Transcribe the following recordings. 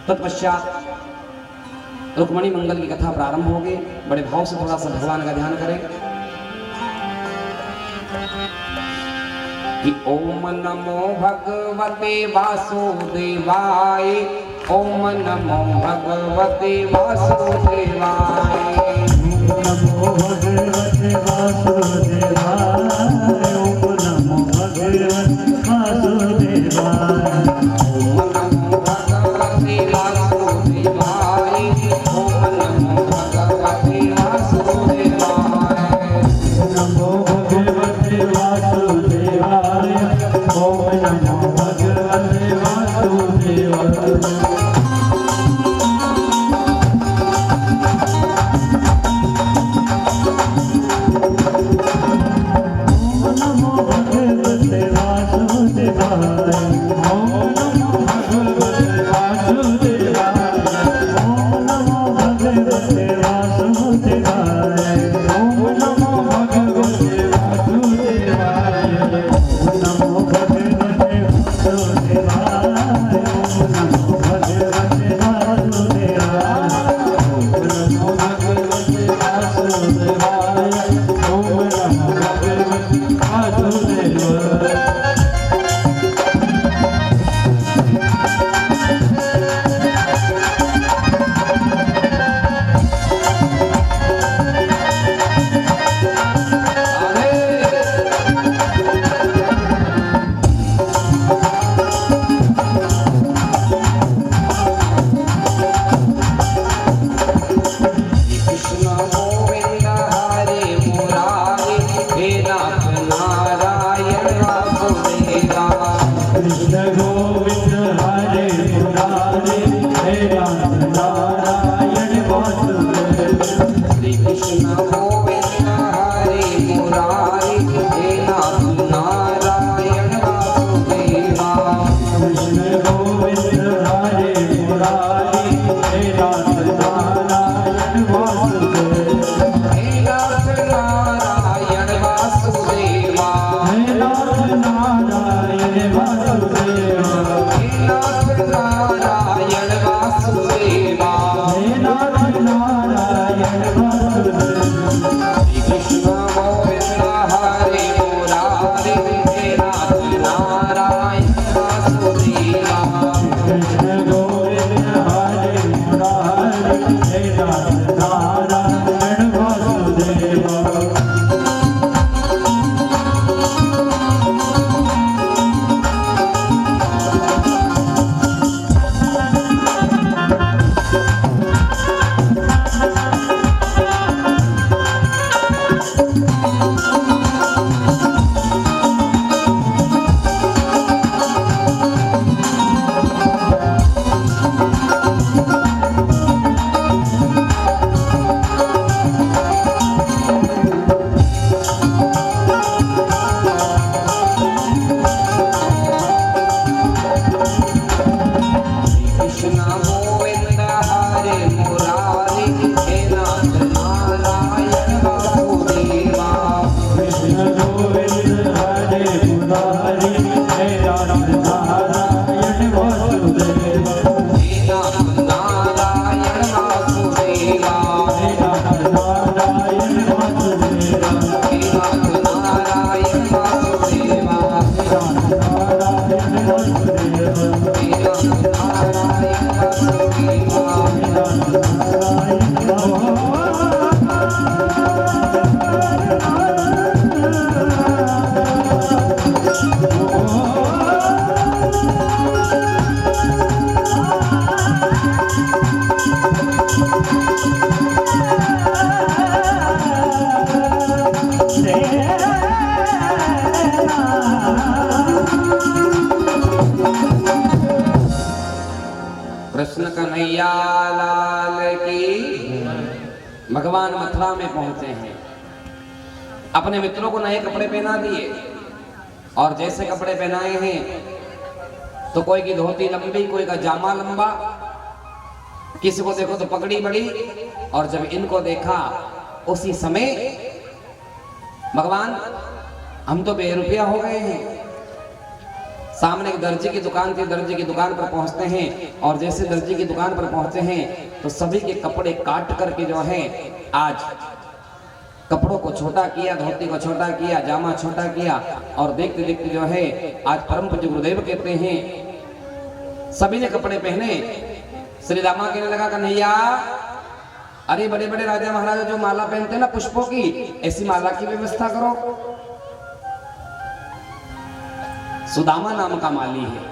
तत्पश्चात रुक्मणी मंगल की कथा प्रारंभ होगी। बड़े भाव से थोड़ा सा भगवान का ध्यान करें कि ओम नमो भगवते वासुदेवाय, ओम नमो भगवते वासुदेवाय, नमो भगवते वासुदेवाय, ओम नमो भगवते वासुदेवाय, ओम नमो भगवते वासुदेवाय, ओम नमो भगवते वासुदेवाय, नमो भगवते वासुदेवाय, ओम नमो भगवते वासुदेवाय। कृष्ण कन्हैया लाल की। भगवान मथुरा में पहुंचे हैं, अपने मित्रों को नए कपड़े पहना दिए और जैसे कपड़े पहनाए हैं तो कोई की धोती लंबी, कोई का जामा लंबा, किसी को देखो तो पगड़ी बड़ी। और जब इनको देखा उसी समय भगवान हम तो बेरुपया हो गए हैं, सामने एक दर्जी की दुकान थी, दर्जी की दुकान पर पहुंचते हैं और जैसे दर्जी की दुकान पर पहुंचते हैं तो सभी के कपड़े काट करके जो है आज कपड़ों को छोटा किया, धोती को छोटा किया, जामा छोटा किया और देखते देखते जो है आज परम पूज्य गुरुदेव कहते हैं सभी ने कपड़े पहने। श्री रामा कहने लगा कन्हैया अरे बड़े बड़े राजा महाराजा जो माला पहनते हैं ना पुष्पों की, ऐसी माला की व्यवस्था करो। सुदामा नाम का माली है,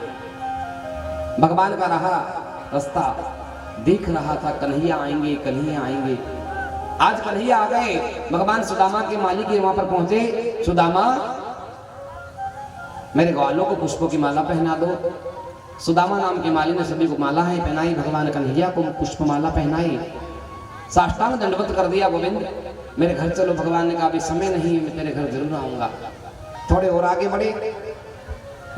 भगवान का रहा रास्ता देख रहा था कन्हैया आएंगे कन्हैया आएंगे। आज कन्हैया आ गए, भगवान सुदामा के माली के वहां पर पहुंचे। सुदामा मेरे ग्वालों को पुष्पों की माला पहना दो। सुदामा नाम के माली ने सभी को माला है पहनाई, भगवान कन्हैया को पुष्पमाला पहनाई, साष्टांग दंडवत कर दिया। गोविंद मेरे घर चलो। भगवान ने कहा अभी समय नहीं है, मैं तेरे घर जरूर आऊंगा। थोड़े और आगे बढ़े,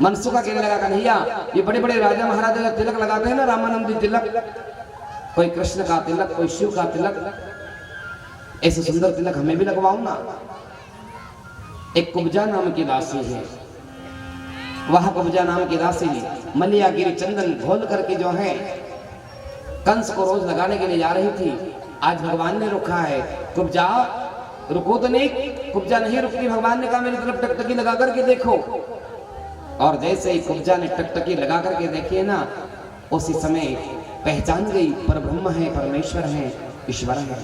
मनसुखा कहने लगा कन्हैया ये बड़े बड़े राजा महाराजा तिलक लगाते हैं ना, रामानंदी तिलक, कोई कृष्ण का तिलक, कोई शिव का तिलक, ऐसे सुंदर तिलक हमें भी लगवाओ ना। एक कुब्जा नाम की दासी है, वह कुब्जा नाम की दासी मलिया गिरी चंदन घोल करके जो है कंस को रोज लगाने के लिए जा रही थी। आज भगवान ने रुका है, कुब्जा रुको तो नहीं, कुब्जा नहीं रुकती। भगवान ने कहा मेरी तरफ टकटकी लगा करके देखो। और जैसे ही कुब्जा ने टकटकी लगा करके देखी है ना, उसी समय पहचान गई पर ब्रह्म है, परमेश्वर है, ईश्वर है।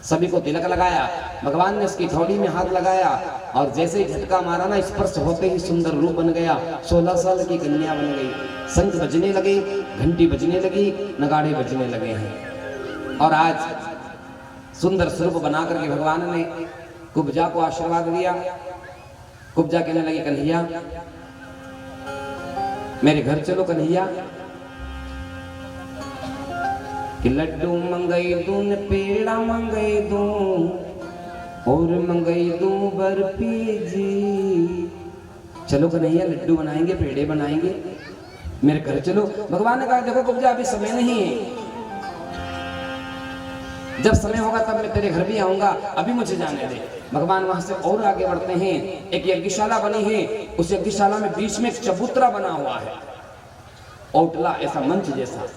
सभी को तिलक लगाया, भगवान ने उसकी थोड़ी में हाथ लगाया और जैसे ही झटका मारा ना, स्पर्श होते ही सुंदर रूप बन गया। 16 साल की कन्या बन गई। शंख बजने लगे, घंटी बजने लगी, नगाड़े बजने लगे हैं। और आज सुंदर स्वरूप बना करके भगवान ने कुब्जा को आशीर्वाद दिया। कुब्जा कहने लगी कन्हैया मेरे घर चलो कन्हैया। कि लड्डू मंगई दूं, पेड़ा मंगई दूं और मंगई दूं बर्फी जी। चलो कन्हैया लड्डू बनाएंगे, पेड़े बनाएंगे, मेरे घर चलो। भगवान ने कहा देखो कुब्जा अभी समय नहीं है, जब समय होगा तब मैं तेरे घर भी आऊंगा, अभी मुझे जाने दे। भगवान वहां से और आगे बढ़ते हैं। एक यज्ञशाला बनी है, उस यज्ञशाला में बीच में एक चबूतरा बना हुआ है, ओटला ऐसा मंच जैसा,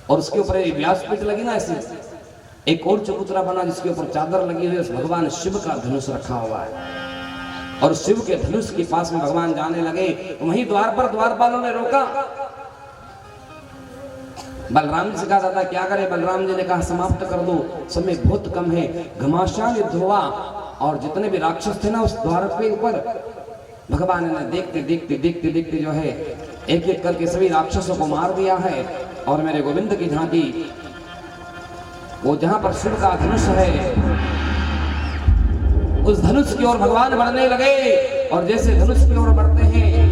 और उसके ऊपर एक व्यासपीठ लगी ना ऐसी। एक और चबूतरा बना जिसके ऊपर चादर लगी हुई है, उस भगवान शिव का धनुष रखा हुआ है। और शिव के धनुष के पास में भगवान जाने लगे, वहीं द्वार पर द्वारपालों ने रोका। बलराम जी से कहा दादा क्या करे। बलराम जी ने कहा समाप्त कर दो, समय बहुत कम है। घमासान युद्ध हुआ और जितने भी राक्षस थे ना उस द्वार के ऊपर, भगवान ने देखते देखते देखते देखते जो है एक एक करके सभी राक्षसों को मार दिया है। और मेरे गोविंद की झांकी वो जहां पर शिव का धनुष है, उस धनुष की ओर भगवान बढ़ने लगे। और जैसे धनुष की ओर बढ़ते हैं,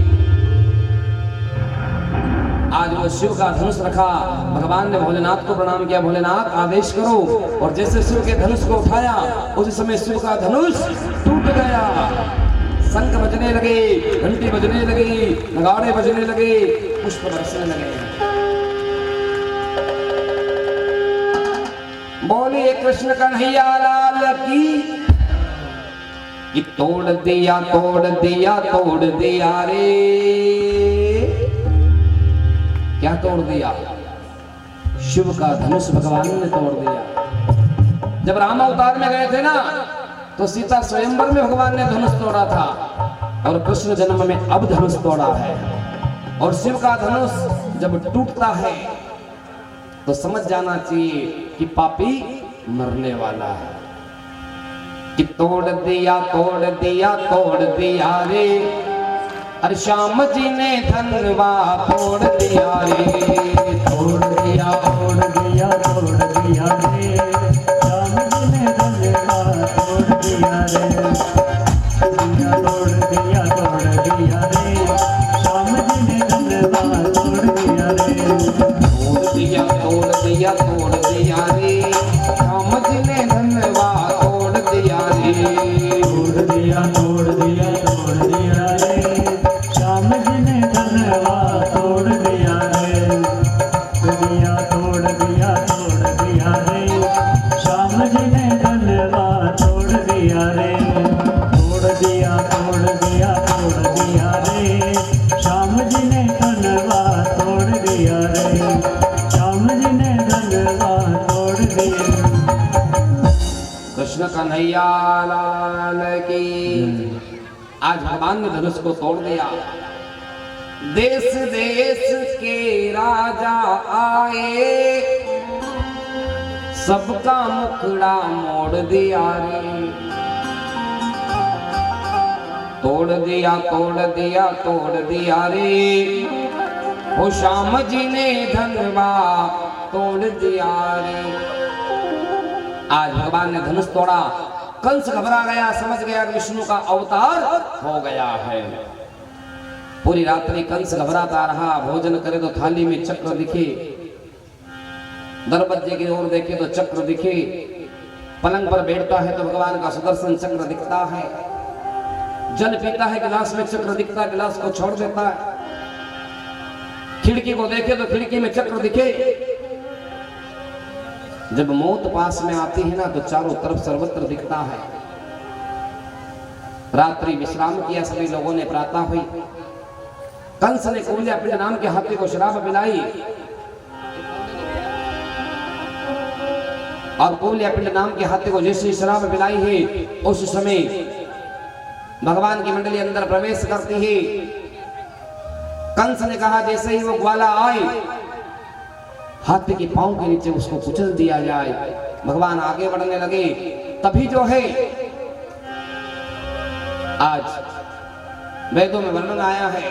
आज वो शिव का धनुष रखा। भगवान ने भोलेनाथ को प्रणाम किया, भोलेनाथ आदेश करो। और जैसे शिव के धनुष को उठाया, उसी समय शिव का धनुष टूट गया। शंख बजने लगे, घंटी बजने लगी, नगाड़े बजने लगे, पुष्प बरसने लगे। बोलिए कृष्ण कन्हैया लाल की। कि तोड़ दिया तोड़ दिया तोड़ दिया रे। क्या तोड़ दिया? शिव का धनुष भगवान ने तोड़ दिया। जब राम अवतार में गए थे ना, तो सीता स्वयंवर में भगवान ने धनुष तोड़ा था, और कृष्ण जन्म में अब धनुष तोड़ा है। और शिव का धनुष जब टूटता है तो समझ जाना चाहिए कि पापी मरने वाला है। कि तोड़ दिया तोड़ दिया तोड़ दिया रे, अरे श्याम जी ने धनवा तोड़ दिया रे। तोड़ दिया तोड़ दिया तोड़ दिया रे, श्याम जी ने धनवा तोड़ दिया रे। तोड़ दिया रे, श्याम जी ने धनवा तोड़ दिया रे। तोड़ दिया तोड़ दिया तोड़ दिया रे, श्याम जी ने धनवा तोड़ दिया रे। तोड़ दिया तोड़ दिया तोड़ दिया रे, श्याम जी ने धनवा तोड़ दिया रे। दिया तोड़ दिया रे, श्याम जी ने धनवा तोड़ दिया रे। तोड़ दिया तोड़ दिया तोड़ दिया रे, श्याम जी कन्हैया लाल की। आज भगवान ने धनुष को तोड़ दिया। देश देश के राजा आए, सबका मुखड़ा मोड़ दिया रे। तोड़ दिया तोड़ दिया तोड़ दिया रे, ओ श्याम जी ने धनवा तोड़ दिया रे। आज भगवान ने धनुष तोड़ा। कंस घबरा गया, समझ गया कि विष्णु का अवतार हो गया है। पूरी रात्रि कंस घबराता रहा। भोजन करे तो थाली में चक्र दिखे, दरवाजे की ओर देखे तो चक्र दिखे, पलंग पर बैठता है तो भगवान का सुदर्शन चक्र दिखता है, जल पीता है गिलास में चक्र दिखता है, गिलास को छोड़ देता है। खिड़की को देखे तो खिड़की में चक्र दिखे। जब मौत पास में आती है ना तो चारों तरफ सर्वत्र दिखता है। रात्रि विश्राम किया सभी लोगों ने। प्रातः हुई, कंस ने कौल्या पिंड नाम के हाथी को शराब पिलाई और कौल्या पिंड नाम के हाथी को जैसे शराब पिलाई है उस समय भगवान की मंडली अंदर प्रवेश करती है। कंस ने कहा जैसे ही वो ग्वाला आए हाथी के पांव के नीचे उसको कुचल दिया जाए। भगवान आगे बढ़ने लगे। तभी जो है आज वेदों में वर्णन आया है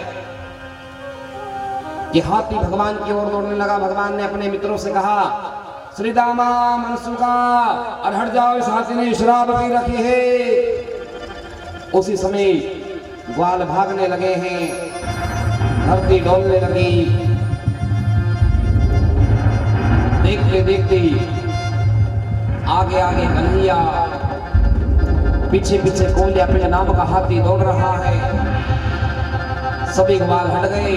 कि हाथी भगवान की ओर दौड़ने लगा। भगवान ने अपने मित्रों से कहा श्रीदामा मनसुखा और हट जाओ, इस हाथी ने शराब पी रखी है। उसी समय ग्वाल भागने लगे हैं, धरती डोलने लगी। देखते देखते आगे आगे कन्हैया, पीछे पीछे कौल्या पिंड नाम का हाथी दौड़ रहा है। सभी ग्वाल हट गए।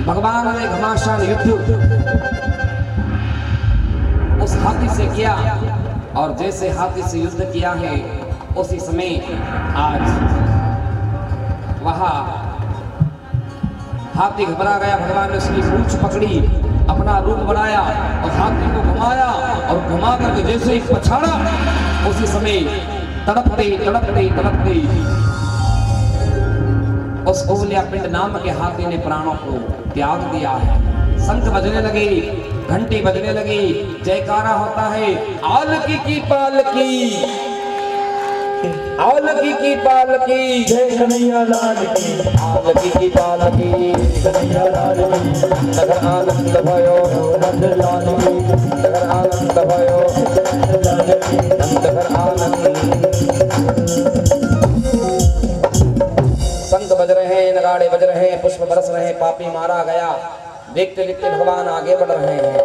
भगवान ने घमासान युद्ध उस हाथी से किया और जैसे हाथी से युद्ध किया है उसी समय आज वहां हाथी घबरा गया। भगवान ने उसकी पूंछ पकड़ी, अपना रूप बनाया और हाथी को घुमाया और घुमा करके जैसे ही पछाड़ा उसी समय तड़पते तड़पते तड़पते उस कौल्या पिंड नाम के हाथी ने प्राणों को त्याग दिया है। शंख बजने लगे, घंटी बजने लगी, जयकारा होता है आलकी की पालकी, आलकी की पालकी, जय कन्हैया लाल की, आलकी की पालकी, कन्हैया लाल की, नगर आनंद भयो, नंद लाल की, नगर आनंद भयो, लाल की, नगर आनंद। संत बज रहे हैं, नगाड़े बज रहे हैं, पुष्प बरस रहे हैं, पापी मारा गया। देखते देखते भगवान आगे बढ़ रहे हैं।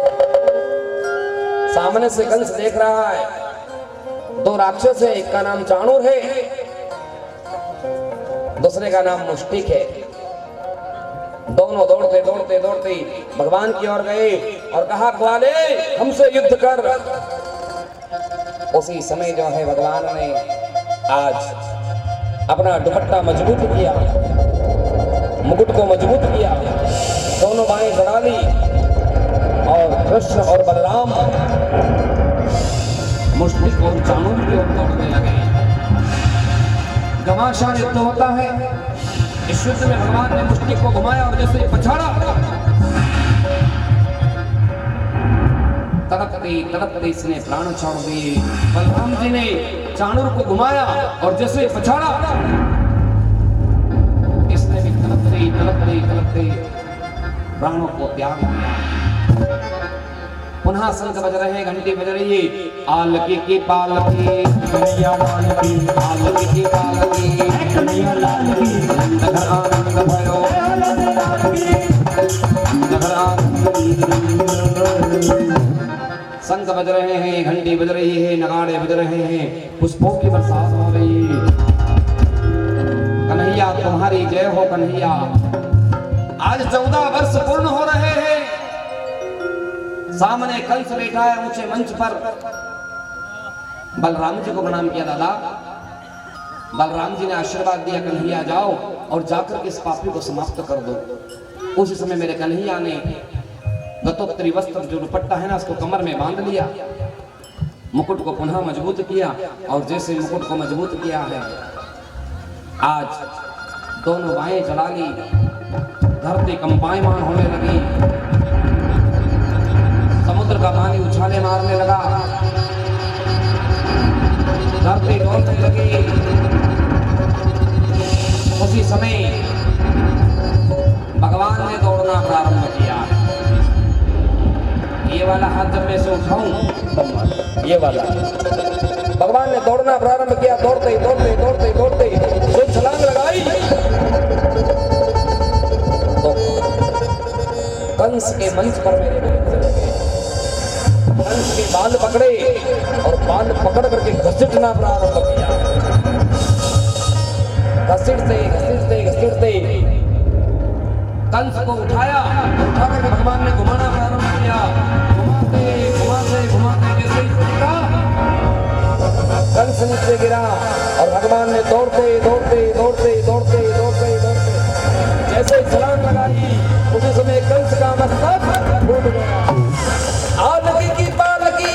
सामने से कंस देख रहा है, दो राक्षस है, एक का नाम चाणूर है, दूसरे का नाम मुष्टिक है। दोनों दौड़ते दौड़ते दौड़ते भगवान की ओर गए और कहा ग्वाले हमसे युद्ध कर। उसी समय जो है भगवान ने आज अपना दुपट्टा मजबूत किया, मुकुट को मजबूत किया, दोनों बाहें बढ़ा ली और कृष्ण और बलराम मुष्टिक और चाणूर की ओर दौड़ने लगे। घमासान युद्ध होता है। इस युद्ध में भगवान ने मुष्टिक को घुमाया और जैसे पछाड़ा तड़पते इसने प्राण छोड़ दिए। बलराम जी ने चाणूर को घुमाया और जैसे पछाड़ा इसने भी तड़पते प्राणों को त्याग दिया। पुनः शंख बज रहे हैं, घंटी बज रही है, आलकी की पालकी, कन्हैया लाल की, आलकी की पालकी, कन्हैया लाल की, नगर आनंद भयो, नगर आनंद। शंख बज रहे हैं, घंटी बज रही है, नगाड़े बज रहे हैं, पुष्पों की बरसात हो रही है। कन्हैया तुम्हारी जय हो कन्हैया। आज 14 वर्ष पूर्ण हो रहे हैं। सामने कंस बैठा है ऊंचे मंच पर। बलराम जी को प्रणाम किया। दादा बलराम जी ने आशीर्वाद दिया कन्हैया जाओ और जाकर के इस पापी को समाप्त कर दो। उसी समय मेरे कन्हैया ने गतोत्तरी वस्त्र जो दुपट्टा है ना उसको कमर में बांध लिया। मुकुट को पुनः मजबूत किया और जैसे मुकुट को मजबूत किया है, आज दोनों बाहें चला ली, धरती कंपायमान होने लगी, समुद्र का पानी उछाले मारने लगा, धरती डोलने लगी। उसी समय भगवान ने दौड़ना प्रारंभ किया। ये वाला हाथ जब मैं से उठाऊं, ये वाला भगवान ने दौड़ना प्रारंभ किया। दौड़ते दौड़ते दौड़ते दौड़ते कोई छलांग लगाई तो कंस के मंच पर मेरे चले गए। कंस के बाल पकड़े और बाल पकड़ करके घसीटना प्रारंभ किया। घसीटते घसीटते घसीटते कंस को उठाया, उठा करके भगवान ने घुमाना प्रारंभ किया। घुमाते घुमाते घुमाते जैसे ही गिरा, कंस नीचे गिरा और भगवान ने दौड़ते दौड़ते दौड़ते दौड़ते दौड़ते दौड़ते जैसे छलांग लगाई, उसी समय कंस का मस्तक फूट गया। आलकी की पालकी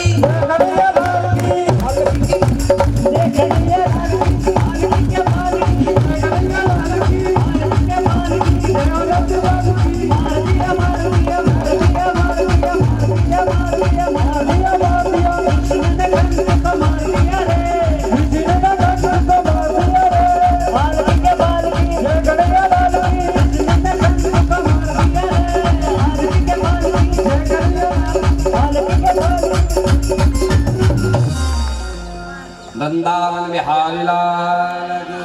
वृंदावन बिहारी लाल की।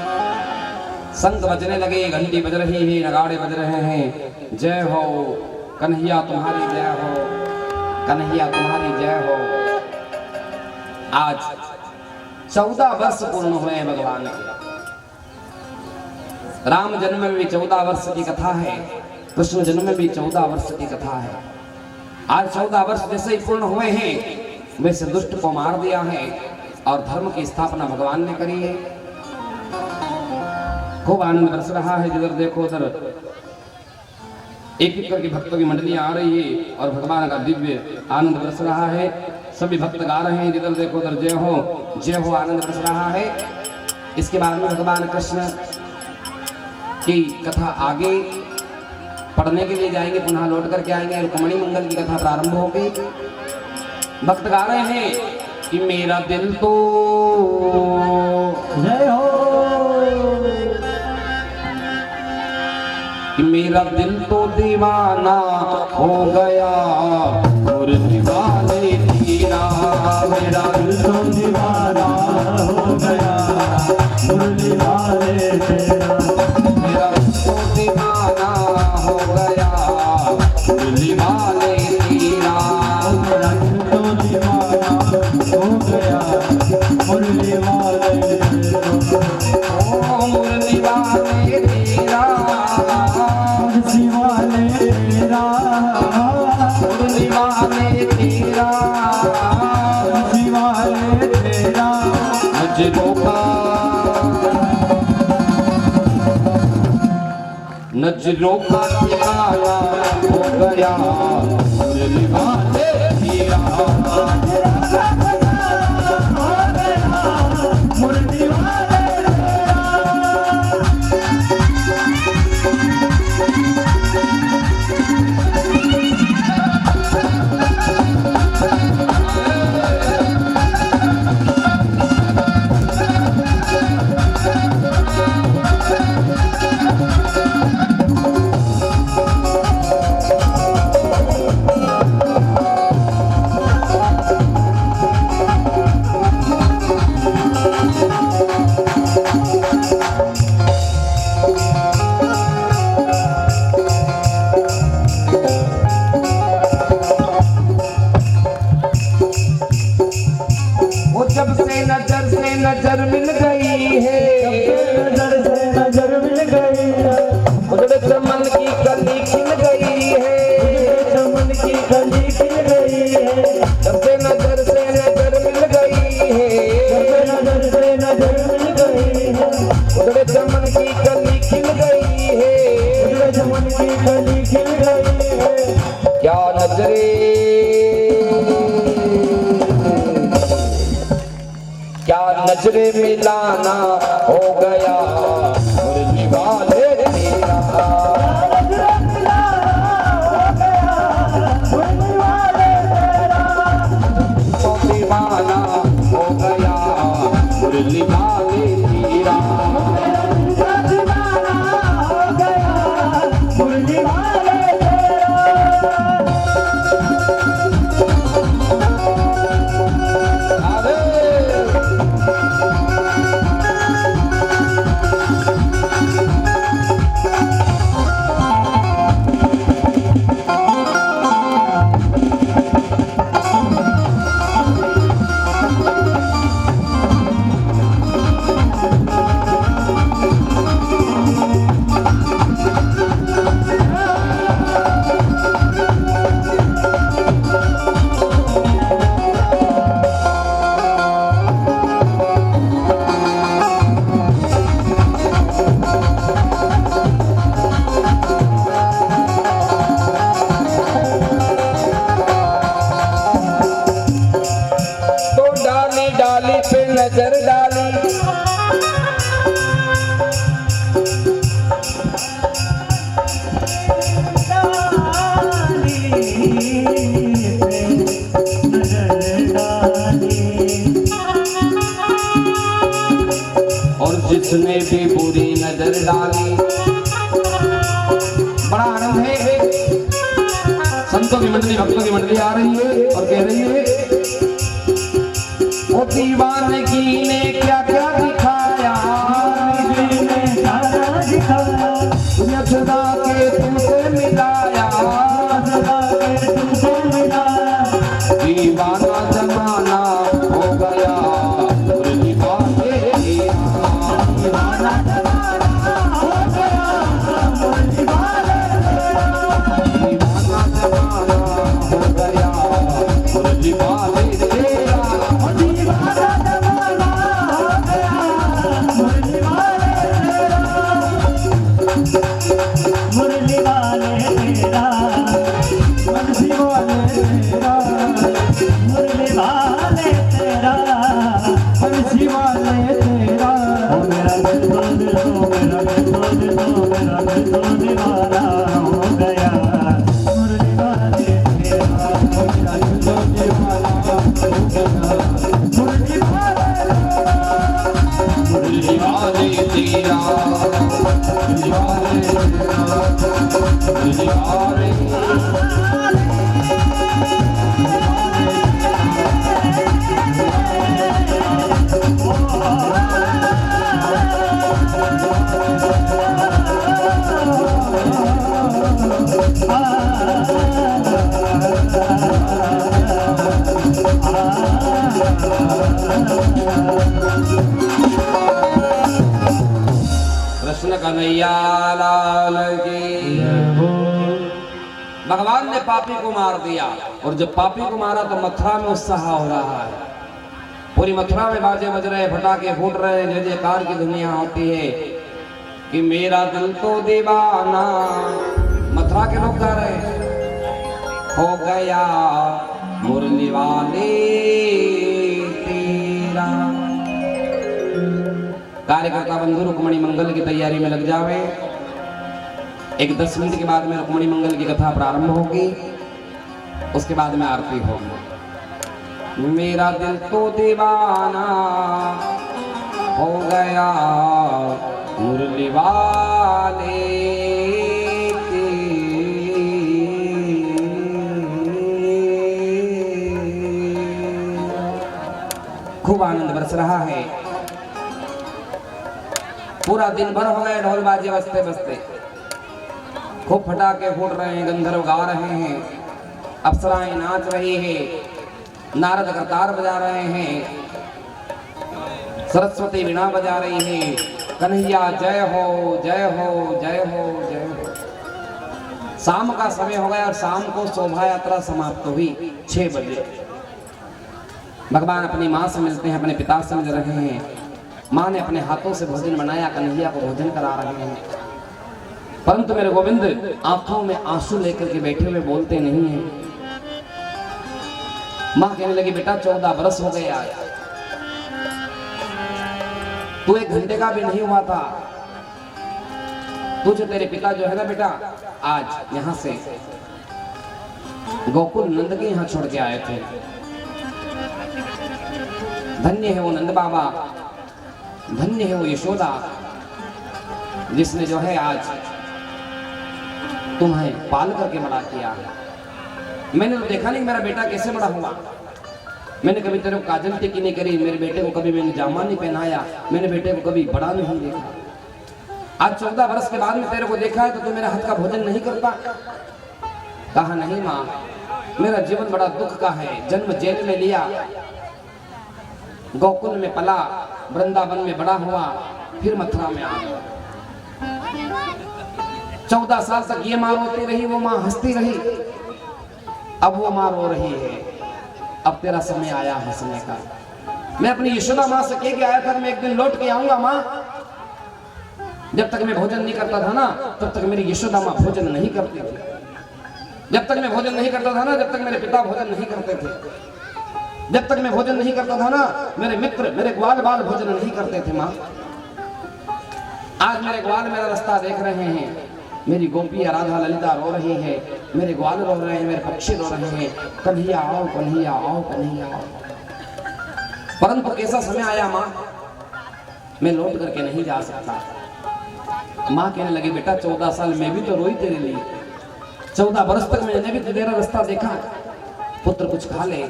शंख बजने लगे, घंटी बज रही है, नगाड़े बज रहे हैं। जय हो कन्हैया तुम्हारी जय हो, कन्हैया तुम्हारी जय हो। आज 14 वर्ष पूर्ण हुए हैं भगवान के। राम जन्म में भी 14 वर्ष की कथा है, कृष्ण जन्म में भी 14 वर्ष की कथा है। आज 14 वर्ष जैसे ही पूर्ण हुए हैं, वैसे दुष्ट को मार दिया है और धर्म की स्थापना भगवान ने करी है। खूब आनंद बरस रहा है, जिधर देखो उधर एक एक करके भक्तों की मंडलियां आ रही है और भगवान का दिव्य आनंद बरस रहा है। सभी भक्त गा रहे हैं, जिधर देखो उधर जय हो आनंद बरस रहा है। इसके बाद में भगवान कृष्ण की कथा आगे पढ़ने के लिए जाएंगे, पुनः लौट करके आएंगे। रुक्मिणी मंगल की कथा प्रारंभ होगी। भक्त गा रहे हैं कि मेरा दिल तो जय हो, कि मेरा दिल तो दीवाना हो गया और दीवाने दीना। मेरा दिल तो दीवाना हो गया और दीवाने तेरा। मेरा दिल तो दीवाना हो गया और दीवाने तेरा। मेरा दिल तो दीवाना हो गया मुरली वाले ओ मुरली वाले तेरा, मुरली वाले तेरा, मुरली वाले तेरा, मुरली वाले तेरा। नजरों का ठिकाना हो गया मुरली वाले तेरा। नजर मिल गई है, नजर से नजर मिल गई है। उजड़े चमन की कली खिल गई है, चमन की कली खिल गई है। जब से नजर मिल गई है, नजर से नजर मिल गई है। उजड़े चमन की कली खिल गई है, उजड़े चमन की कली खिल गई है। क्या नजरे जिसने मिलाना हो गया मुरली वाले तेरा। दीवाना हो गया मुरली वाले तेरा। डाली पे नजर डाली और जिसने भी बुरी नजर डाली। बड़ा आनंद है, संतों की मंडली भक्तों की मंडली आ रही है और कह रही है वो दीवानगी ने क्या क्या दिखाया, खुदा के तुमसे मिलाया, दीवाना जमाना हो गया मुरली वाले तेरा। दीवाना जमाना हो गया मुरली वाले तेरा। दीवाना जमाना हो गया मुरली वाले तेरा। मुरली वाले तेरा, बंसी वाले तेरा, मुरली वाले तेरा, बंसी वाले तेरा। ओ मेरा दिल तो मेरा दिल तो मेरा दिल तो दीवाना हो गया मुरली वाले तेरा। ओ मेरा दिल तो दीवाना हो गया मुरली वाले तेरा। मुरली वाले तेरा, मुरली वाले तेरा, मुरली वाले कृष्ण कन्हैया लाल की। भगवान ने पापी को मार दिया और जब पापी को मारा तो मथुरा में उत्साह हो रहा है। पूरी मथुरा में बाजे बज रहे, फटाके फूट रहे, जय जयकार की दुनिया होती है कि मेरा दिल तो दीवाना। मथुरा के लोग गा रहे हो गया मुरली वाले तेरा। कार्यकर्ता बंधु रुक्मणी मंगल की तैयारी में लग जावे। एक 10 मिनट के बाद में रुक्मणी मंगल की कथा प्रारंभ होगी, उसके बाद में आरती होगी। मेरा दिल तो दीवाना हो गया मुरली वाले खूब आनंद बरस रहा है। पूरा दिन भर हो गए ढोल बाजे बजते बजते, खूब फटाके फूट रहे हैं, गंधर्व गा रहे हैं, अप्सराएं नाच रही है, नारद करतार बजा रहे हैं, सरस्वती वीणा बजा रही है। कन्हैया जय हो जय हो जय हो जय हो। शाम का समय हो गया और शाम को शोभा यात्रा समाप्त हुई 6 बजे। भगवान अपनी माँ से मिलते हैं, अपने पिता से मिल रहे हैं। माँ ने अपने हाथों से भोजन बनाया, कन्हैया को भोजन करा रहे हैं। परंतु मेरे गोविंद आंखों में आंसू लेकर के बैठे हुए बोलते नहीं हैं। माँ कहने लगी बेटा 14 बरस हो गए आज, तू 1 घंटे का भी नहीं हुआ था, तुझे तेरे पिता जो है ना बेटा, आज यहाँ से गोकुल नंद के यहाँ छोड़ के आए थे। धन्य है वो नंद बाबा, धन्य है वो यशोदा, जिसने जो है आज तुम्हें पाल करके बड़ा किया। मैंने तो देखा नहीं मेरा बेटा कैसे बड़ा हुआ। मैंने कभी तेरे को काजल टिकी नहीं करी, मेरे बेटे को कभी मैंने जामा नहीं पहनाया, मैंने बेटे को कभी बड़ा नहीं देखा। आज 14 वर्ष के बाद में तेरे को देखा है तो तू मेरे हाथ का भोजन नहीं करता। कहा नहीं माँ, मेरा जीवन बड़ा दुख का है। जन्म जेल में लिया, गोकुल में पला, वृंदावन में बड़ा हुआ, फिर मथुरा में आ गया। 14 साल तक ये माँ रोती रही, वो माँ हंसती रही। अब वो माँ रो रही है। अब तेरा समय आया हंसने का। मैं अपनी यशोदा माँ से कह के आया था मैं एक दिन लौट के आऊंगा माँ। जब तक मैं भोजन नहीं करता था ना, तब तक मेरी यशोदा माँ भोजन नहीं करती थी। जब तक मैं भोजन नहीं करता था ना, जब तक मेरे पिता भोजन नहीं करते थे। जब तक मैं भोजन नहीं करता था ना, मेरे मित्र, मेरे ग्वाल बाल भोजन नहीं करते थे माँ। आज मेरे ग्वाल मेरा रास्ता देख रहे हैं, मेरी गोपी राधा ललिता रो रही है, मेरे ग्वाल रो रहे हैं, मेरे पक्षी रो रहे हैं, कन्हैया आओ, कन्हैया आओ, कन्हैया आओ। परंतु कैसा समय आया माँ, मैं लौट करके नहीं जा सकता। माँ कहने लगी बेटा 14 साल मैं भी तो रोई तेरे लिए, 14 वर्ष तक मैंने भी तेरा रास्ता देखा। पुत्र कुछ खा ले।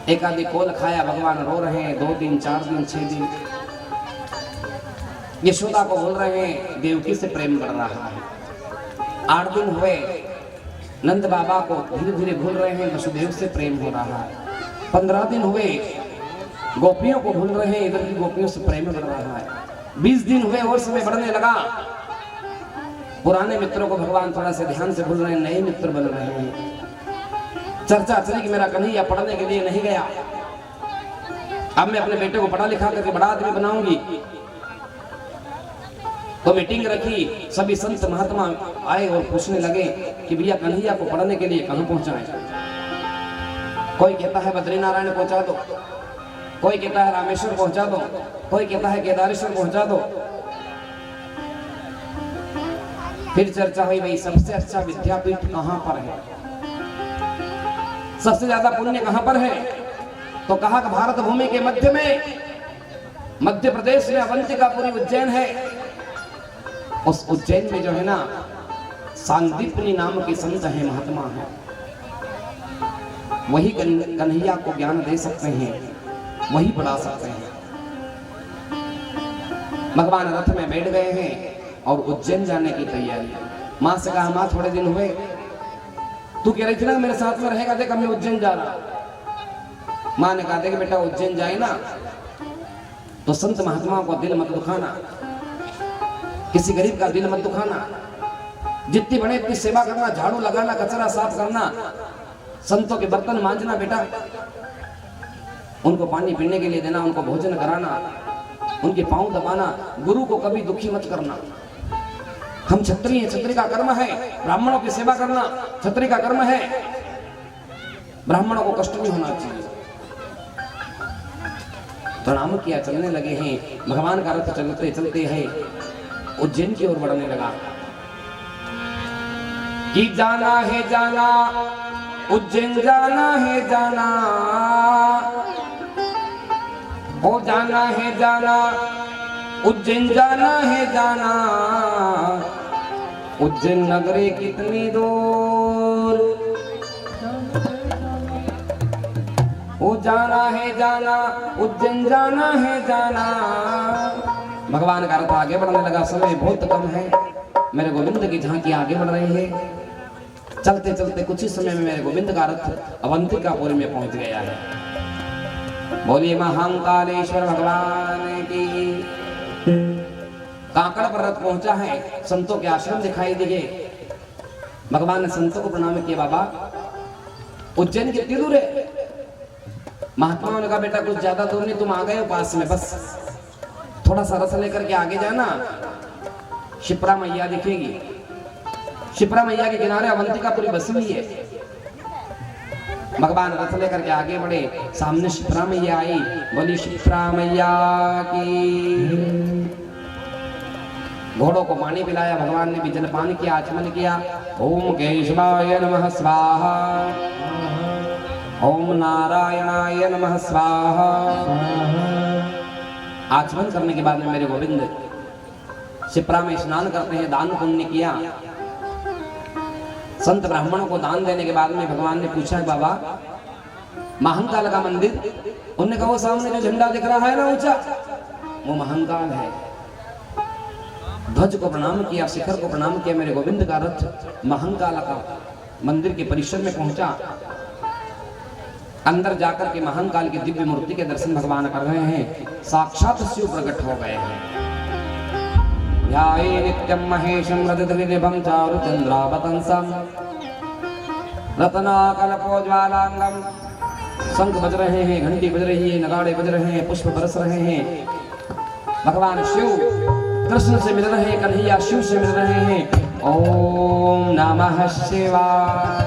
एक आधी कोल खाया, भगवान रो रहे हैं। 2 दिन 4 दिन 6 दिन यशोदा को बोल रहे हैं, देवकी से प्रेम बढ़ रहा है। 8 दिन हुए, नंद बाबा को धीरे धीरे भूल रहे हैं, वसुदेव से प्रेम हो रहा है। 15 दिन हुए, गोपियों को भूल रहे हैं, इधर की गोपियों से प्रेम बढ़ रहा है। 20 दिन हुए और समय बढ़ने लगा। पुराने मित्रों को भगवान थोड़ा से ध्यान से भूल रहे हैं, नए मित्र बन रहे हैं। चर्चा चली कि मेरा कन्हैया पढ़ने के लिए नहीं गया, अब मैं अपने बेटे को पढ़ा लिखा करके बड़ा आदमी बनाऊंगी। तो मीटिंग रखी, सभी संत महात्मा आए और पूछने लगे कि भैया कन्हैया को पढ़ने के लिए कहां पहुंचाएं। कोई कहता है बद्रीनारायण पहुंचा दो, कोई कहता है रामेश्वर पहुंचा दो, कोई कहता है केदारेश्वर पहुंचा दो। फिर चर्चा हुई भाई सबसे अच्छा विद्यापीठ कहां पर है, सबसे ज्यादा पुण्य कहां पर है। तो कहा कि भारत भूमि के मध्य में, मध्य प्रदेश में अवंतिकापुरी उज्जैन है। उस उज्जैन में जो है ना सांदीपनी नाम के संत है, महात्मा है, वही कन्हैया को ज्ञान दे सकते हैं, वही पढ़ा सकते हैं। भगवान रथ में बैठ गए हैं और उज्जैन जाने की तैयारी। माँ से कहा माँ थोड़े दिन हुए तू कह रही थी ना मेरे साथ में रहेगा, देख मैं उज्जैन जा रहा। माँ ने कहा देख बेटा उज्जैन जाए ना तो संत महात्माओं को दिल मत दुखाना, किसी गरीब का दिल मत दुखाना, जितनी बड़े इतनी सेवा करना, झाड़ू लगाना, कचरा साफ करना, संतों के बर्तन मांजना बेटा, उनको पानी पीने के लिए देना, उनको भोजन कराना, उनके पांव दबाना, गुरु को कभी दुखी मत करना। हम क्षत्रिय हैं, क्षत्रिय का कर्म है ब्राह्मणों की सेवा करना, क्षत्रिय का कर्म है, ब्राह्मणों को कष्ट नहीं होना चाहिए। प्रणाम किया, चलने लगे हैं। भगवान का रथ चलते चलते है उज्जैन की ओर बढ़ने लगा कि जाना है जाना उज्जैन, जाना है जाना, ओ जाना है जाना उज्जैन, जाना है जाना, उज्जैन नगरी कितनी दूर, ओ जाना है जाना उज्जैन, जाना है जाना। भगवान का रथ आगे बढ़ने लगा। समय बहुत कम है, मेरे गोविंद की झांकी आगे बढ़ रही है। चलते चलते कुछ ही समय में मेरे गोविंद का रथ अवंतिकापुरी में पहुंच गया है। बोलिए महाकालेश्वर भगवान की। काकड़ पर रथ पहुंचा है, संतों के आश्रम दिखाई दिए। भगवान ने संतों को प्रणाम किया, बाबा उज्जैन कितनी दूर है? महात्माओं ने कहा बेटा कुछ ज्यादा दूर नहीं, तुम आ गए हो पास में, बस थोड़ा सा रस लेकर के आगे जाना, शिप्रा मैया दिखेगी। शिप्रा मैया के किनारे अवंतिकापुरी बसी हुई है। भगवान रथ लेकर के आगे बढ़े, सामने शिप्रा मैया आई, बोली शिप्रा मैया की। घोड़ों को पानी पिलाया, भगवान ने भी जलपान किया, आचमन किया। ओम केशवाय नमः स्वाहा, ओम नारायणाय नमः स्वाहा। आचमन करने के बाद में मेरे गोविंद शिप्रा में स्नान करते हैं, दान पुण्य किया। संत ब्राह्मणों को दान देने के बाद में भगवान ने पूछा, बाबा महाकाल का मंदिर? उन्होंने कहा वो सामने जो झंडा दिख रहा है ना ऊंचा, वो महाकाल है। ध्वज को प्रणाम किया, शिखर को प्रणाम किया। मेरे गोविंद का रथ महाकाल का मंदिर के परिसर में पहुंचा। अंदर जाकर के महाकाल की दिव्य मूर्ति के दर्शन भगवान कर रहे हैं। साक्षात शिव प्रकट हो गए हैं। ध्याये नित्यं महेशं रजतनिभं चारुचन्द्रावतंसं रत्नाकल्पोज्ज्वालांगं। शंख बज रहे हैं, घंटी बज रही है, नगाड़े बज रहे हैं, पुष्प बरस रहे हैं। भगवान शिव कृष्ण से मिल रहे हैं, कन्हैया शिव से मिल रहे हैं। ओम नमः शिवाय,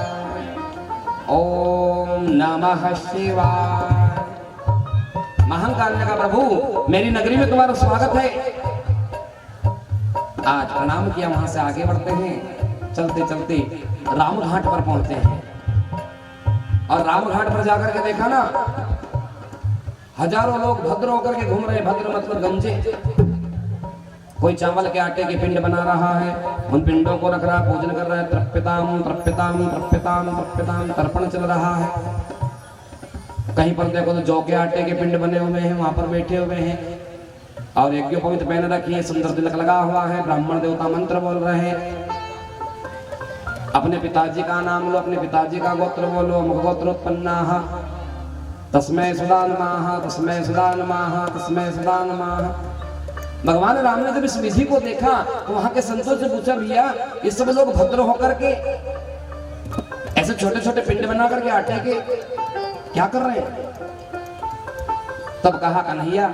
ओम नमः शिवाय। महाकाल ने कहा, प्रभु मेरी नगरी में तुम्हारा स्वागत है। आज प्रणाम किया, वहां से आगे बढ़ते हैं। चलते चलते राम घाट पर पहुंचते हैं। और राम घाट पर जाकर के देखा ना, हजारों लोग भद्र होकर के घूम रहे हैं। भद्र मतलब गंजे। कोई चावल के आटे के पिंड बना रहा है, उन पिंडों को रख रहा, पूजन कर रहा है। तर्प्यताम तर्प्यताम तर्प्यताम तर्प्यताम, तर्पण चल रहा है। कहीं पर देखो तो जौ के आटे के पिंड बने हुए हैं, वहां पर बैठे हुए हैं और यज्ञोपवीत पहन रखी है, सुंदर तिलक लगा हुआ है। ब्राह्मण देवता मंत्र बोल रहे हैं। अपने पिताजी का नाम लो, अपने पिताजी का गोत्र बोलो। मुखगोत्रोत्पन्नाः तस्मै सुधा नमः, तस्मै सुधा नमः, तस्मै सुधा नमः। भगवान राम ने जब इस विधि को देखा तो वहां के संतों से पूछा, भैया ये सब लोग भद्र होकर के ऐसे छोटे छोटे पिंड बना करके आटे के क्या कर रहे हैं? तब कहा, कन्हैया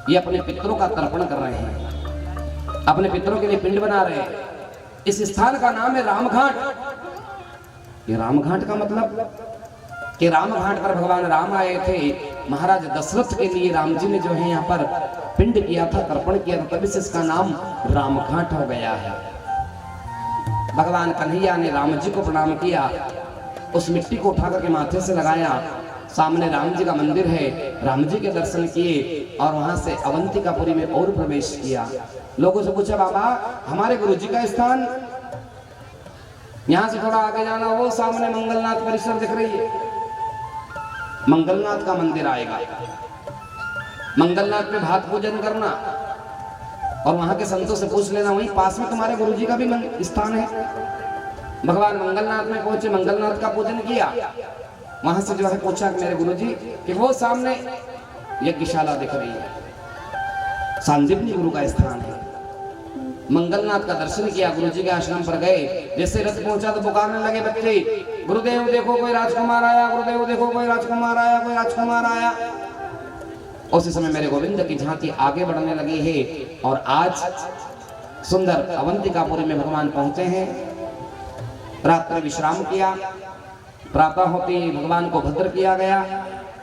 ये अपने पितरों का तर्पण कर रहे हैं, अपने पितरों के लिए पिंड बना रहे हैं। इस स्थान का नाम है रामघाट। ये रामघाट का मतलब कि रामघाट पर भगवान राम आए थे। महाराज दशरथ के लिए राम जी ने जो है यहाँ पर पिंड किया था, तर्पण किया था, तभी से इसका नाम रामघाट हो गया है। भगवान कन्हैया ने राम जी को प्रणाम किया, उस मिट्टी को उठाकर के माथे से लगाया। सामने राम जी का मंदिर है, राम जी के दर्शन किए और वहां से अवंतिकापुरी में और प्रवेश किया। लोगों से पूछा, बाबा हमारे गुरु जी का स्थान? यहां से थोड़ा आगे जाना, वो सामने मंगलनाथ परिसर दिख रही है, मंगलनाथ का मंदिर आएगा। मंगलनाथ में भात पूजन करना और वहां के संतों से पूछ लेना, वहीं पास में तुम्हारे गुरु जी का भी स्थान है। भगवान मंगलनाथ में पहुंचे, मंगलनाथ का पूजन किया। वहां से जो है पूछा मेरे गुरुजी कि वो सामने यज्ञशाला दिख रही है, सांदीपनी गुरु का स्थान है। मंगलनाथ का दर्शन किया, गुरुजी के आश्रम पर गए। जैसे रथ पहुंचा तो पुकारने लगे बच्चे, गुरुदेव देखो कोई राजकुमार आया, गुरुदेव देखो कोई राजकुमार आया, कोई राजकुमार आया। उसी समय मेरे गोविंद की झांकी आगे बढ़ने लगी है और आज सुंदर अवंतिकापुरी में भगवान पहुंचे हैं। रात्रि विश्राम किया, प्रातः होते ही भगवान को भद्र किया गया,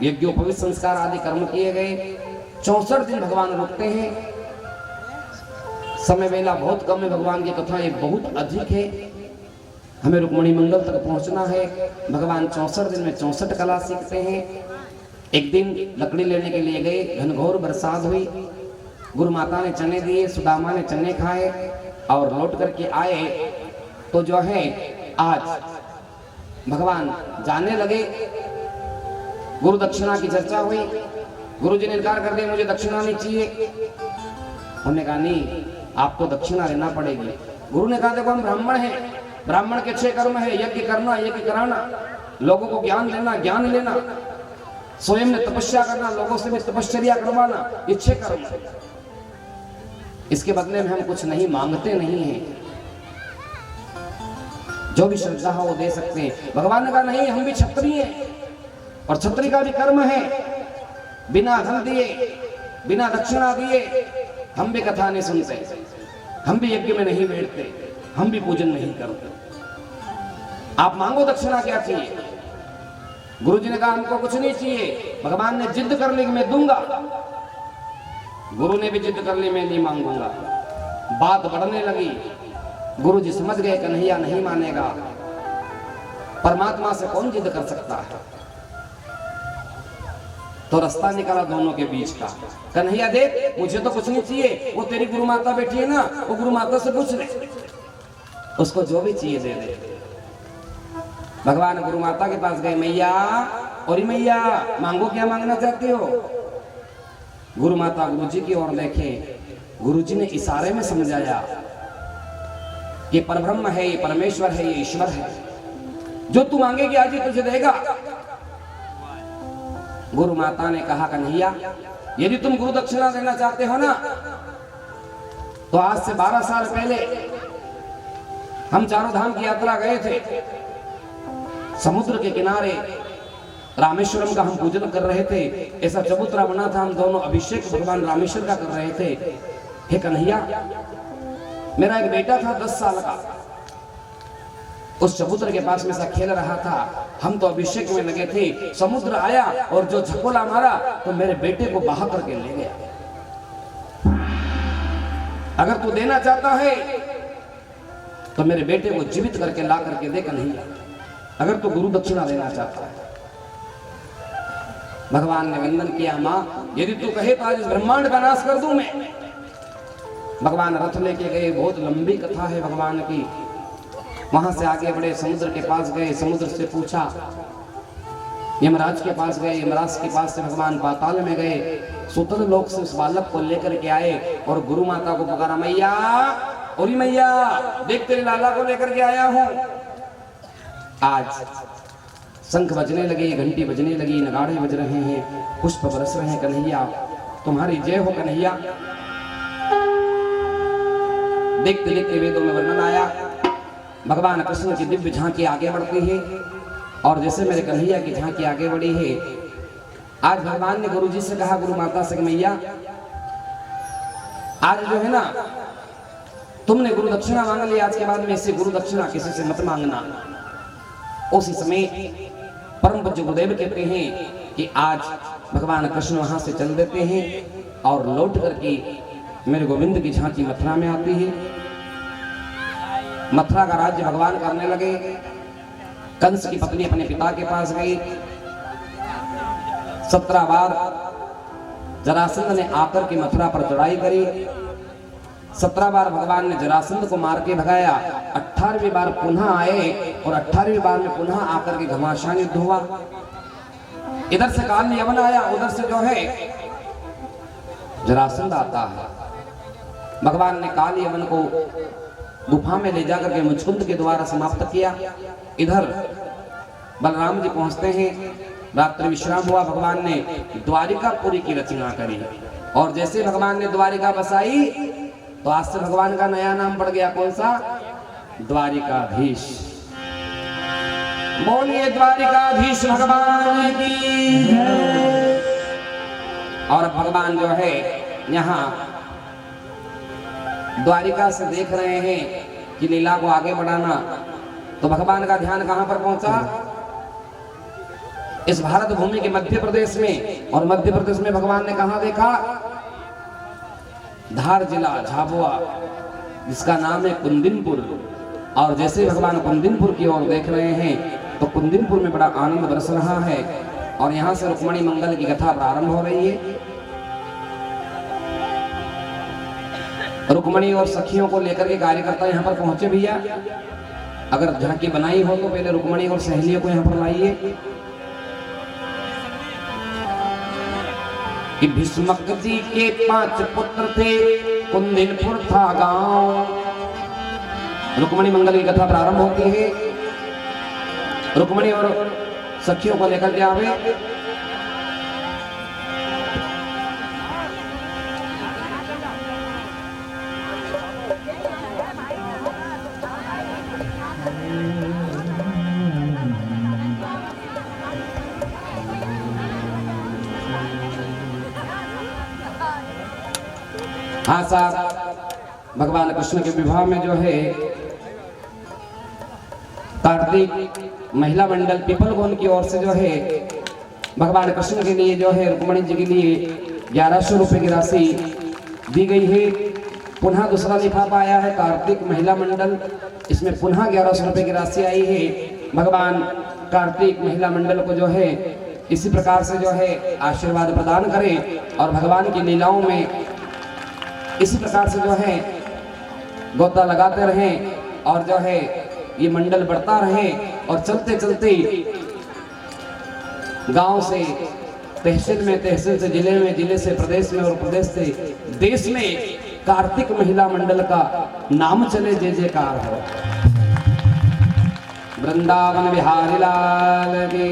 यज्ञोपवीत संस्कार आदि कर्म किए गए। 64 दिन भगवान रुकते हैं। समय वेला बहुत कम है, भगवान की कथा ये बहुत अधिक है। हमें रुक्मणी मंगल तक पहुंचना है। भगवान 64 दिन में 64 कला सीखते हैं। एक दिन लकड़ी लेने के लिए गए, घनघोर बरसात हुई। गुरु माता ने चने दिए, सुदामा ने चने खाए और लौट करके आए तो जो है आज भगवान जाने लगे। गुरु दक्षिणा की चर्चा हुई, गुरु जी ने इनकार कर दिया, मुझे दक्षिणा नहीं चाहिए। उन्होंने कहा नहीं, आपको दक्षिणा लेना पड़ेगी। गुरु ने कहा देखो हम ब्राह्मण हैं, ब्राह्मण के 6 कर्म है, यज्ञ करना, यज्ञ कराना, लोगों को ज्ञान देना, ज्ञान लेना, स्वयं ने तपस्या करना, लोगों से भी तपश्चर्या करवाना, ये 6 कर्म है। इसके बदले में हम कुछ नहीं मांगते नहीं हैं, जो भी श्रद्धा हो वो दे सकते हैं। भगवान ने कहा नहीं, हम भी क्षत्रिय हैं और क्षत्रिय का भी कर्म है, बिना धन दिए, बिना दक्षिणा दिए हम भी कथा नहीं सुनते, हम भी यज्ञ में नहीं बैठते, हम भी पूजन नहीं करते। आप मांगो दक्षिणा क्या चाहिए? गुरुजी ने कहा हमको कुछ नहीं चाहिए। भगवान ने जिद कर ली कि मैं दूंगा। गुरु ने भी जिद कर ली मैं नहीं मांगूंगा। बात बढ़ने लगी। गुरुजी समझ गए कन्हैया नहीं मानेगा। परमात्मा से कौन जिद कर सकता है। तो रास्ता निकाला दोनों के बीच का। कन्हैया देख मुझे तो कुछ नहीं चाहिए, वो तेरी गुरु माता बैठी है ना, वो गुरु माता से पूछ ले, उसको जो भी चाहिए दे दे। भगवान गुरु माता के पास गए। मैया और मैया मांगो, क्या मांगना चाहते हो। गुरु माता गुरुजी की ओर देखे। गुरुजी ने इशारे में समझाया ये परब्रह्म है, ये परमेश्वर है, ये ईश्वर है, जो तू मांगेगी आज ही तुझे देगा। गुरु माता ने कहा कन्हैया यदि तुम गुरु दक्षिणा देना चाहते हो ना, तो आज से 12 साल पहले हम चारों धाम की यात्रा गए थे। समुद्र के किनारे रामेश्वरम का हम पूजन कर रहे थे। ऐसा चबूतरा बना था, हम दोनों अभिषेक भगवान रामेश्वर का कर रहे थे। हे कन्हैया, मेरा एक बेटा था 10 साल का, उस चबूतरे के पास में सा खेल रहा था। हम तो अभिषेक में लगे थे। समुद्र आया और जो झकोला मारा तो मेरे बेटे को बहा करके ले गया। अगर तू देना चाहता है तो मेरे बेटे को जीवित करके ला करके दे कन्हैया, अगर तू गुरु दक्षिणा देना चाहता है। भगवान ने वंदन किया। मां यदि तू कहे तो आज इस ब्रह्मांड का नाश कर दूं मैं। भगवान रथ लेके गए। बहुत लंबी कथा है भगवान की। वहां से आगे बढ़े, समुद्र के पास गए। समुद्र से पूछा, यमराज के पास गए। यमराज के पास से भगवान पाताल में गए। सुतल लोक से उस बालक को लेकर के आए और गुरु माता को पुकारा। मैया और मैया देख तेरे लाला को लेकर के आया हूं। आज शंख बजने लगे, घंटी बजने लगी, नगाड़े बज रहे हैं, पुष्प बरस रहे हैं। कन्हैया तुम्हारी जय हो कन्हैया। देखते देखते वेदों में वर्णन आया। भगवान कृष्ण की दिव्य झांकी आगे बढ़ती है और जैसे मेरे कन्हैया की झांकी आगे बढ़ी है, आज भगवान ने गुरुजी से कहा, गुरु माता से, मैया आज जो है ना तुमने गुरु दक्षिणा मांग ली, आज के बाद में इससे गुरु दक्षिणा किसी से मत मांगना। उसी समय परम पूज्य गुरुदेव कहते हैं कि आज भगवान कृष्ण वहां से चल देते हैं और लौट करके मेरे गोविंद की झांकी मथुरा में आती है। मथुरा का राज्य भगवान करने लगे। कंस की पत्नी अपने पिता के पास गई। 17 बार जरासंध ने आकर के मथुरा पर चढ़ाई करी। 17 बार भगवान ने जरासंध को मार के भगाया। 18वीं बार पुनः आए और 18वीं बार में पुनः आकर के घमासान युद्ध हुआ। इधर से काल यवन आया, उधर से जो है जरासंध आता है। भगवान ने काल यवन को गुफा में ले जाकर के मुचकुंद के द्वारा समाप्त किया। इधर बलराम जी पहुंचते हैं। रात्रि विश्राम हुआ। भगवान ने द्वारिकापुरी की रचना करी और जैसे भगवान ने द्वारिका बसाई तो आज से भगवान का नया नाम पड़ गया। कौन सा? द्वारिकाधीश। बोलिए द्वारिकाधीश भगवान की। और भगवान जो है यहाँ द्वारिका से देख रहे हैं कि लीला को आगे बढ़ाना, तो भगवान का ध्यान कहां पर पहुंचा? इस भारत भूमि के मध्य प्रदेश में। और मध्य प्रदेश में भगवान ने कहां देखा? धार जिला झाबुआ, जिसका नाम है कुंदिनपुर। और जैसे भगवान कुंदिनपुर की ओर देख रहे हैं तो कुंदिनपुर में बड़ा आनंद बरस रहा है और यहाँ से रुक्मणी मंगल की कथा प्रारंभ हो रही है। रुक्मणी और सखियों को लेकर के कार्यकर्ता यहाँ पर पहुंचे। भैया अगर झांकी बनाई हो तो पहले रुक्मणी और सहेलियों को यहाँ पर लाइए। कि भीष्मक जी के 5 पुत्र थे, कुंदिनपुर था गांव। रुक्मणी मंगल की कथा प्रारंभ होती है। रुक्मणी और सखियों को लेकर के आवे। हाँ साहब, भगवान कृष्ण के विवाह में जो है कार्तिक महिला मंडल पीपलगोन की ओर से जो है भगवान कृष्ण के लिए जो है रुक्मणी जी के लिए 1100 रुपए की राशि दी गई है। पुनः दूसरा लिफाफा आया है कार्तिक महिला मंडल, इसमें पुनः 1100 रुपए की राशि आई है। भगवान कार्तिक महिला मंडल को जो है इसी प्रकार से जो है आशीर्वाद प्रदान करें और भगवान की लीलाओं में इसी प्रकार से जो है गोता लगाते रहें और जो है ये मंडल बढ़ता रहे और चलते चलते गांव से तहसील में, तहसील से जिले में, जिले से प्रदेश में और प्रदेश से देश में कार्तिक महिला मंडल का नाम चले, जय जयकार हो। वृंदावन बिहारी लाल की।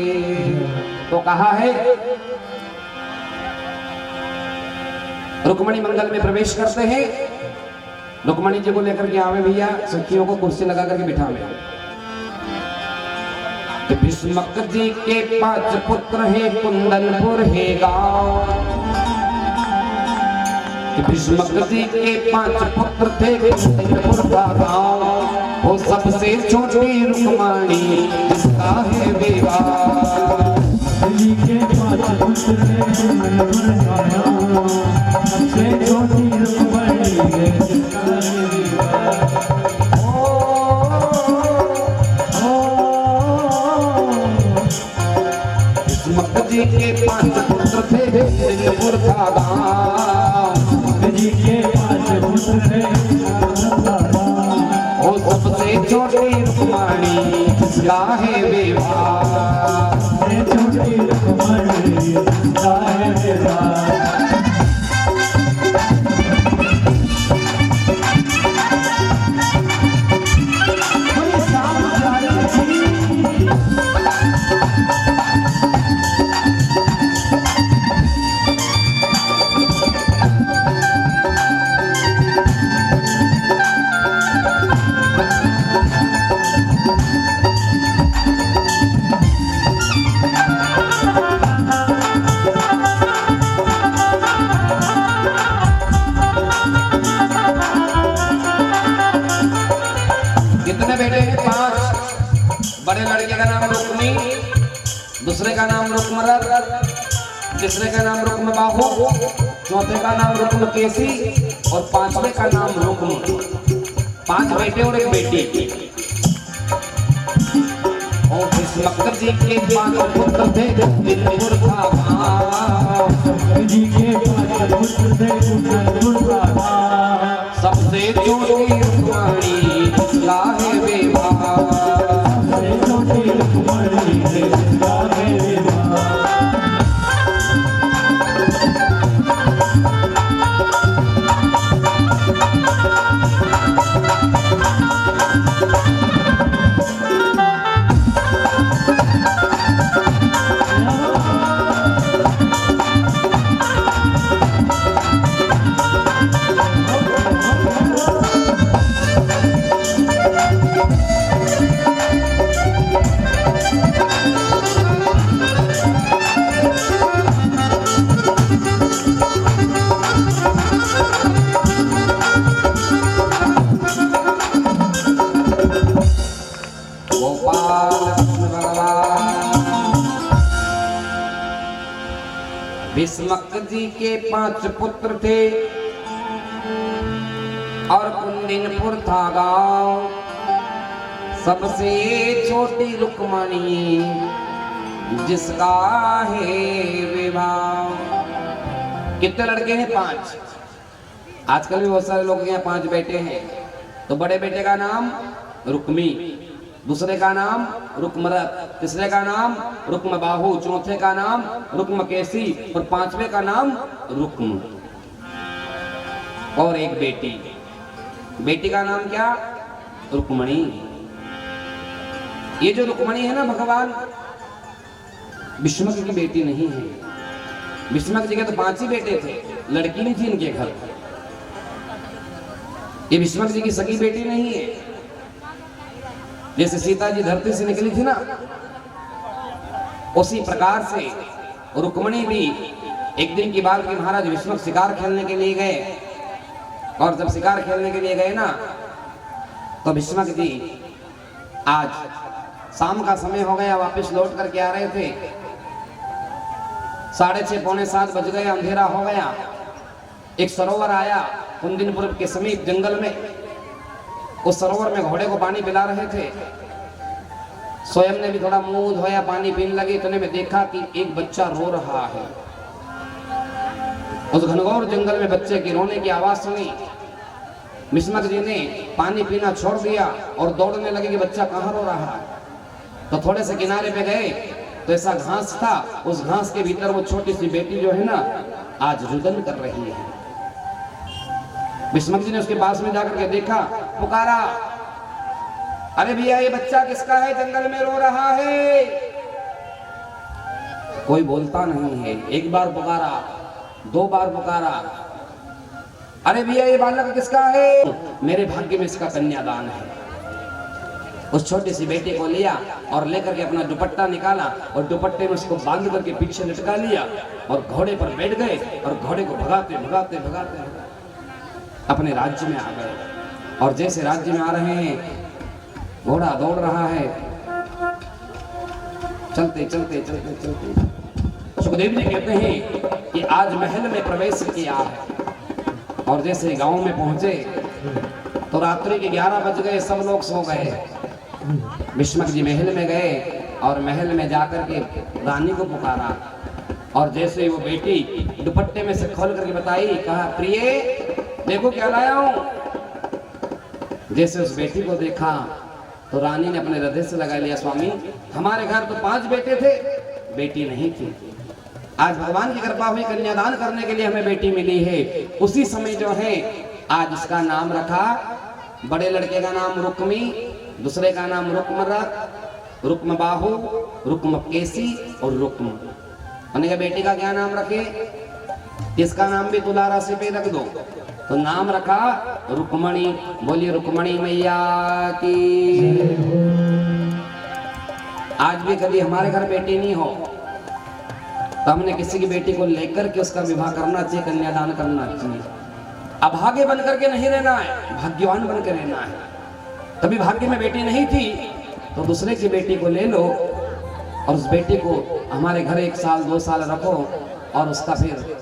तो कहा है रुक्मणी मंगल में प्रवेश करते हैं। रुक्मणी जी को लेकर के आवे भैया, सखियों को कुर्सी लगा करके बिठावे। भीष्मक जी के 5 पुत्र हैं, कुंदनपुर है गांव। भीष्मक जी के 5 पुत्र थे, कुंदनपुर का गांव। वो सबसे छोटी रुक्मणी जिसका है विवाह। जी के 5 पुत्र हैं, कुंदनपुर का गांव। सबसे छोटी रुक्मणी है जिसका है विवाह। जी के 5 पुत्र थे, कुंदनपुर का गांव। जी के 5 पुत्र थे, कुंदनपुर का गांव। वो सबसे छोटी रुक्मणी जिसका है विवाह। सबसे छोटी रुक्मणी जिसका है विवाह। बड़े लड़के का नाम रुक्मी, दूसरे का नाम रुक्मरथ, तीसरे का नाम रुक्म बाहु, चौथे का नाम रुक्म केसी और पांचवे का नाम रुक्म। 5 बेटे और 1 बेटी। और भीष्मक जी के 5 पुत्र थे, कुंदनपुर का गांव। जी के 5 पुत्र थे, कुंदनपुर का गांव। सबसे छोटी रुक्मणी जिसका है विवाह। सबसे छोटी रुक्मणी जिसका है विवाह। भीष्मक जी के 5 पुत्र थे और कुंदनपुर था गांव। सबसे छोटी रुक्मणी जिसका है विवाह। कितने लड़के हैं? 5। आजकल भी बहुत सारे लोग के यहाँ 5 बेटे हैं। तो बड़े बेटे का नाम रुक्मी, दूसरे का नाम रुक्मरथ, तीसरे का नाम रुक्म बाहु, चौथे का नाम रुक्म केसी और 5वें का नाम रुक्म। और 1 बेटी। बेटी का नाम क्या? रुक्मणी। ये जो रुक्मणी है ना, भगवान भीष्मक की बेटी नहीं है। भीष्मक जी के तो 5 ही बेटे थे, लड़की नहीं थी इनके घर। ये भीष्मक जी की सगी बेटी नहीं है। जैसे सीता जी धरती से निकली थी ना, उसी प्रकार से रुक्मणी भी एक दिन की बात की, महाराज भीष्मक शिकार खेलने के लिए गए। और जब शिकार खेलने के लिए गए ना, तो भीष्मक जी आज शाम का समय हो गया, वापस लौट करके आ रहे थे। 6:30 पौने 7 बज गए, अंधेरा हो गया। एक सरोवर आया कुंदिनपुर के समीप जंगल में। उस सरोवर में घोड़े को पानी पिला रहे थे। स्वयं ने भी थोड़ा मुंह धोया, पानी पीने लगे। इतने में देखा कि एक बच्चा रो रहा है। उस घनघोर जंगल में बच्चे की रोने की आवाज सुनी। भीष्मक जी ने पानी पीना छोड़ दिया और दौड़ने लगे कि बच्चा कहाँ रो रहा है। तो थोड़े से किनारे पे गए तो ऐसा घास था, उस घास के भीतर वो छोटी सी बेटी जो है ना, आज रुदन कर रही है। भीष्मक जी ने उसके पास में जाकर के देखा, पुकारा, अरे भैया ये बच्चा किसका है, जंगल में रो रहा है। कोई बोलता नहीं है। एक बार पुकारा, 2 बार पुकारा, अरे भैया ये बालक किसका है। मेरे भाग्य में इसका कन्यादान है। उस छोटी सी बेटी को लिया और लेकर के अपना दुपट्टा निकाला और दुपट्टे में उसको बांध करके पीछे लटका लिया और घोड़े पर बैठ गए और घोड़े को भगाते भगाते भगाते अपने राज्य में आ गए। और जैसे राज्य में आ रहे हैं, घोड़ा दौड़ रहा है, चलते चलते चलते चलते सुखदेव जी कहते हैं कि आज महल में प्रवेश किया है। और जैसे गांव में पहुंचे तो रात्रि के 11 बज गए, सब लोग सो गए। भीष्मक जी महल में गए और महल में जाकर के रानी को पुकारा। और जैसे वो बेटी दुपट्टे में से खोल करके बताई, कहा, प्रिय देखो क्या लाया हूं। जैसे उस बेटी को देखा तो रानी ने अपने हृदय से लगा लिया, स्वामी हमारे घर तो 5 बेटे थे, बेटी नहीं थी। आज भगवान की कृपा हुई, कन्यादान करने के लिए हमें बेटी मिली है। उसी समय जो है आज इसका नाम रखा, बड़े लड़के का नाम रुक्मी, दूसरे का नाम रुक्मरथ, रुक्मबाहु, रुक्मकेसी और रुक्म। मैंने कहा बेटी का क्या नाम रखे, इसका नाम भी तुला राशि पे रख दो। तो नाम रखा रुक्मणी। बोलिए रुक्मणी मैया की। आज भी कभी हमारे घर बेटी नहीं हो तो हमने किसी की बेटी को लेकर के उसका विवाह करना चाहिए, कन्यादान करना चाहिए। अभागे बन करके नहीं रहना है, भाग्यवान बन कर रहना है। कभी भाग्य में बेटी नहीं थी तो दूसरे की बेटी को ले लो और उस बेटी को हमारे घर 1 साल 2 साल रखो और उसका फिर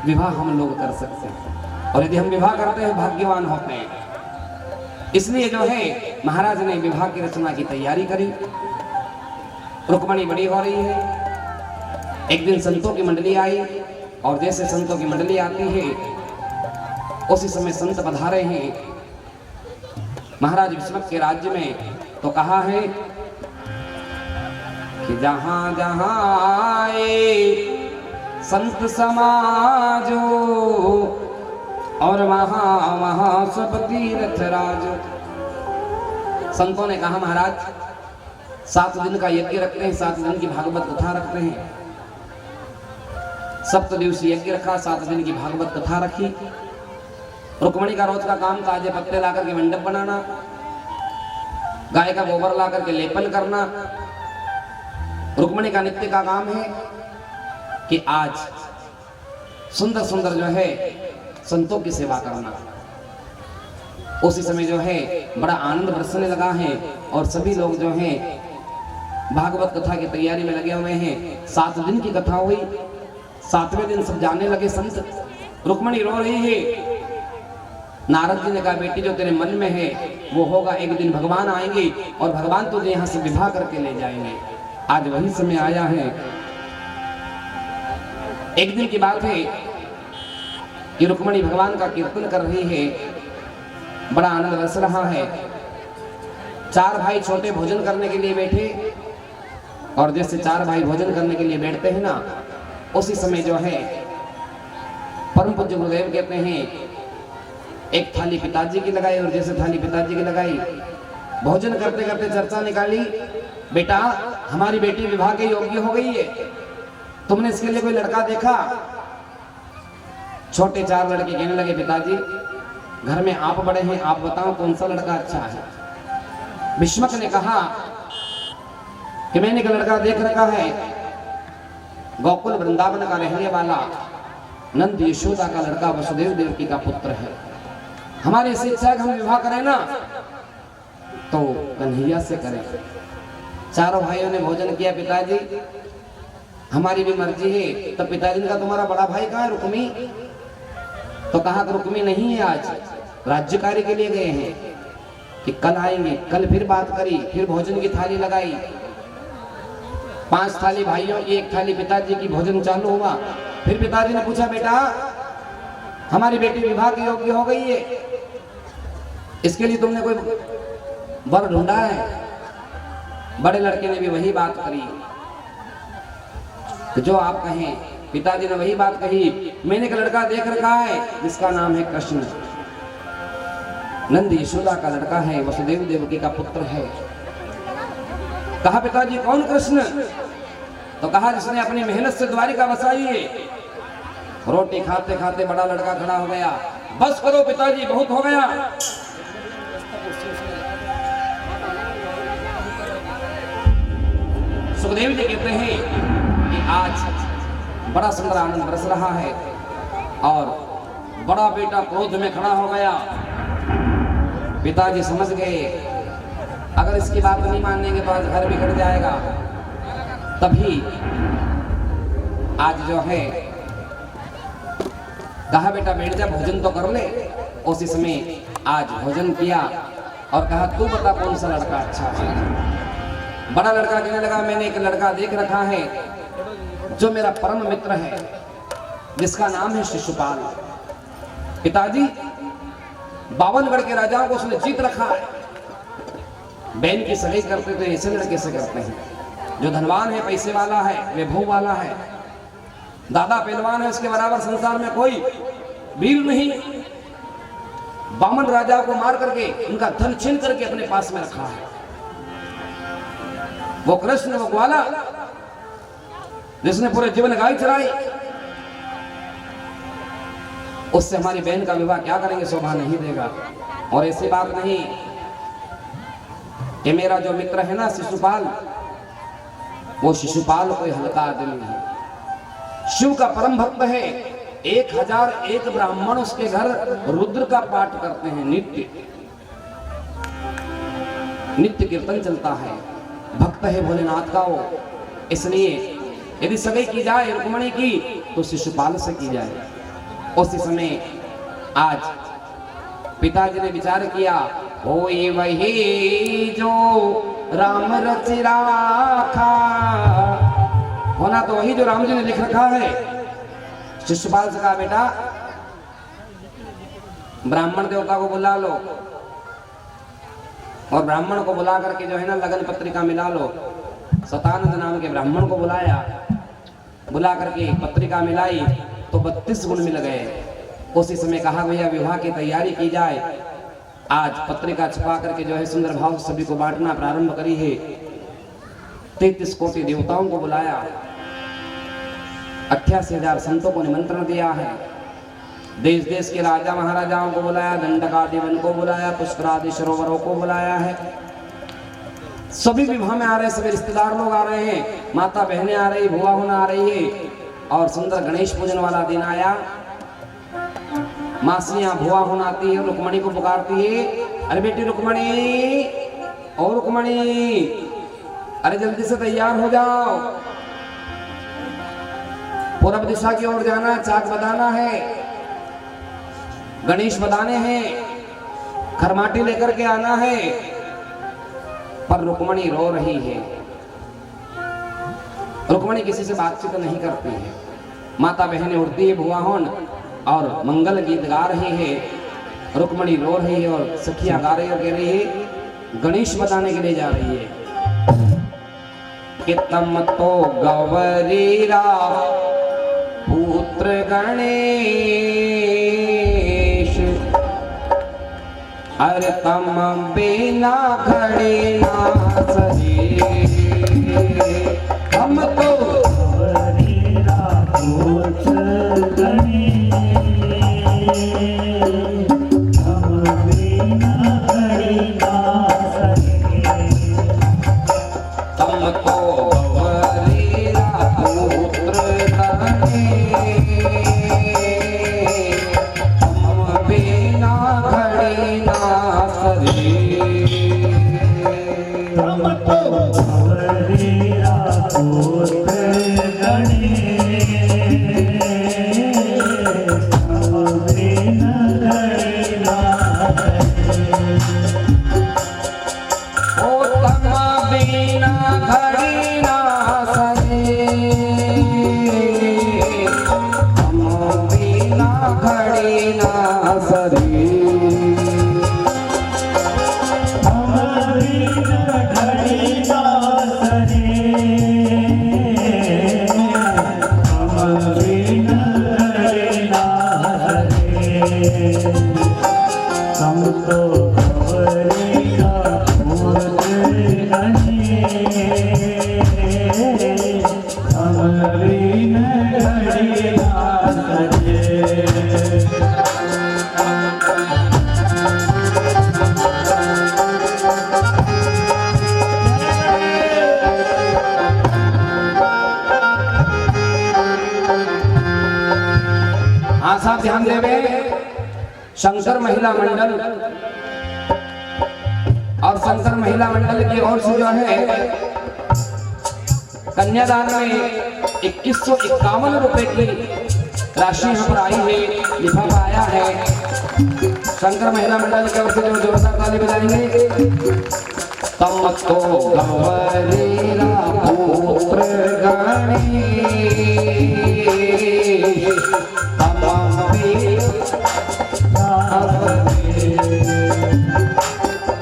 विवाह हम लोग कर सकते हैं। और यदि हम विवाह करते हैं भाग्यवान होते हैं। इसलिए जो है महाराज ने विवाह की रचना की तैयारी करी। रुक्मणी बड़ी हो रही है। एक दिन संतों की मंडली आई और जैसे संतों की मंडली आती है उसी समय संत पधारे हैं महाराज विष्णु के राज्य में। तो कहा है कि जहां जहां आए संत समाजो और वहां वहां सब तीर्थ राजो। संतों ने कहा महाराज 7 दिन का यज्ञ रखते हैं, 7 दिन की भागवत कथा रखते हैं। 7 दिवसीय यज्ञ रखा, 7 दिन की भागवत कथा रखी। रुक्मणी का रोज का काम था, आज पत्ते ला करके मंडप बनाना, गाय का गोबर ला करके लेपन करना। रुक्मणी का नित्य का काम है कि आज सुंदर सुंदर जो है संतों की सेवा करना। उसी समय जो है बड़ा आनंद बरसने लगा है और सभी लोग जो हैं भागवत कथा की तैयारी में लगे हुए हैं। 7 दिन की कथा हुई, 7वें दिन सब जाने लगे संत। रुक्मणी रो रही है। नारद जी ने कहा बेटी जो तेरे मन में है वो होगा, एक दिन भगवान आएंगे और भगवान तुझे यहाँ से विवाह करके ले जाएंगे। आज वही समय आया है। एक दिन की बात है कि रुक्मणी भगवान का कीर्तन कर रही है, बड़ा आनंद बरस रहा है। 4 भाई छोटे भोजन करने के लिए बैठे और जैसे 4 भाई भोजन करने के लिए बैठते हैं ना, उसी समय जो है परम पूज्य गुरुदेव कहते हैं एक थाली पिताजी की लगाई और जैसे थाली पिताजी की लगाई, भोजन करते करते चर्चा निकाली, बेटा हमारी बेटी विवाह के योग्य हो गई है, तुमने इसके लिए कोई लड़का देखा? छोटे 4 लड़के कहने लगे पिताजी घर में आप बड़े हैं, आप बताओ कौन सा लड़का अच्छा है। भीष्मक ने कहा कि मैंने एक लड़का देख रखा है, गोकुल वृंदावन का रहने वाला नंद यशोदा का लड़का वसुदेव देवकी का पुत्र है। हमारी ऐसी इच्छा है कि हम विवाह करें ना तो कन्हैया से करें। चारों भाइयों ने भोजन किया। पिताजी हमारी भी मर्जी है। तब पिताजी ने कहा तुम्हारा बड़ा भाई कहाँ है रुक्मी? तो कहा कि रुक्मी नहीं है, आज राज्यकारी के लिए गए हैं कि कल आएंगे। कल फिर बात करी, फिर भोजन की थाली लगाई। 5 थाली भाइयों की, 1 थाली पिताजी की, भोजन चालू हुआ। फिर पिताजी ने पूछा बेटा हमारी बेटी विवाह के योग्य हो गई है, इसके लिए तुमने कोई वर ढूंढा है? बड़े लड़के ने भी वही बात करी कि जो आप कहें। पिताजी ने वही बात कही, मैंने एक लड़का देख रखा है जिसका नाम है कृष्ण। नंद यशोदा का लड़का है, वसुदेव देवकी का पुत्र है। कहा पिताजी कौन कृष्ण? तो कहा जिसने अपनी मेहनत से द्वारिका बसाई है। रोटी खाते खाते बड़ा लड़का खड़ा हो गया, बस करो पिताजी बहुत हो गया। सुखदेव जी कहते हैं कि आज बड़ा सुंदर आनंद बरस रहा है और बड़ा बेटा क्रोध में खड़ा हो गया। पिताजी समझ गए अगर इसकी बात नहीं मानेंगे तो आज घर बिगड़ जाएगा। तभी आज जो है कहा बेटा बैठ जा, भोजन तो कर ले। उसी समय आज भोजन किया और कहा तू बता कौन सा लड़का अच्छा है। बड़ा लड़का कहने लगा मैंने एक लड़का देख रखा है जो मेरा परम मित्र है, जिसका नाम है शिशुपाल। पिताजी 52 गढ़ के राजाओं को उसने जीत रखा है। बहन की सगाई करते तो ऐसे लड़के से करते हैं, जो धनवान है, पैसे वाला है, वैभव वाला है, दादा पहलवान है, उसके बराबर संसार में कोई वीर नहीं। 52 राजाओं को मार करके उनका धन छीन करके अपने पास में रखा है। वो कृष्ण, वो ग्वाला जिसने पूरे जीवन गाय चराई, उससे हमारी बहन का विवाह क्या करेंगे? शोभा नहीं देगा। और ऐसी बात नहीं कि मेरा जो मित्र है ना शिशुपाल, वो शिशुपाल कोई हल्का आदमी नहीं, शिव का परम भक्त है। 1001 ब्राह्मण उसके घर रुद्र का पाठ करते हैं, नित्य कीर्तन चलता है। भक्त है भोलेनाथ का वो। इसलिए यदि सगाई की जाए रुक्मणी की तो शिशुपाल से की जाए। उसी समय आज पिताजी ने विचार किया होई वही जो राम रच राखा, होना तो वही जो राम जी ने लिख रखा है। शिशुपाल से कहा बेटा ब्राह्मण देवता को बुला लो और ब्राह्मण को बुला करके जो है ना लगन पत्रिका मिला लो। सतानंद नाम के ब्राह्मण को बुलाया, बुला करके पत्रिका मिलाई तो 32 गुण मिल गए। उसी समय कहा भैया विवाह की तैयारी की जाए। आज पत्रिका छपा करके जो है सुंदर भाव सभी को बांटना प्रारंभ करी है। 33 कोटि देवताओं को बुलाया, 88,000 संतों को निमंत्रण दिया है। देश देश के राजा महाराजाओं को बुलाया, दंडकादि वन को बुलाया, पुष्करादि सरोवरों को बुलाया है। सभी विवाह में आ रहे, सभी रिश्तेदार लोग आ रहे हैं, माता बहनें आ रही, बुआ होना आ रही है। और सुंदर गणेश पूजन वाला दिन आया। मासियां बुआ होना आती है, रुक्मणी को पुकारती है, अरे बेटी रुक्मणी, और रुक्मणी अरे जल्दी से तैयार हो जाओ, पूरब दिशा की ओर जाना, चाक बदाना है, गणेश बदाने हैं, खरमाटी लेकर के आना है। पर रुक्मणी रो रही है। रुक्मणी किसी से बातचीत नहीं करती है। माता बहनें उठती है भुआहोन और मंगल गीत गा रही है। रुक्मणी रो रही है और सखियां गा रही और कह रही है गणेश बताने के लिए जा रही है कि तम तो गौरीरा पुत्र गणेश, अरे तम बिना खड़े ना सजे, हम तो गौरीरा पुत्र गणेश, हम बिना खड़े ना सजे, तम तो गौरीरा पुत्र गणेश, हम बिना खड़े ना सजे, हम तो गणेश बिन घड़ी ओ तम बिना घड़ी ना सरे, तम बिना घड़ी ना सरे, हम तो गवरिया मूर्त नहीं, हम बिन घड़ी ना सजे। हाँ साहब ध्यान देवे, शंकर महिला मंडल और शंकर महिला मंडल की ओर से जो है कन्यादान में 2151 रुपए की राशि यहाँ पर आई है, लिफाफा आया है। शंकर महिला मंडल की ओर से जो जोरदार ताली बजाएंगे। तम तो गवरेरा पुत्र गणेश, तम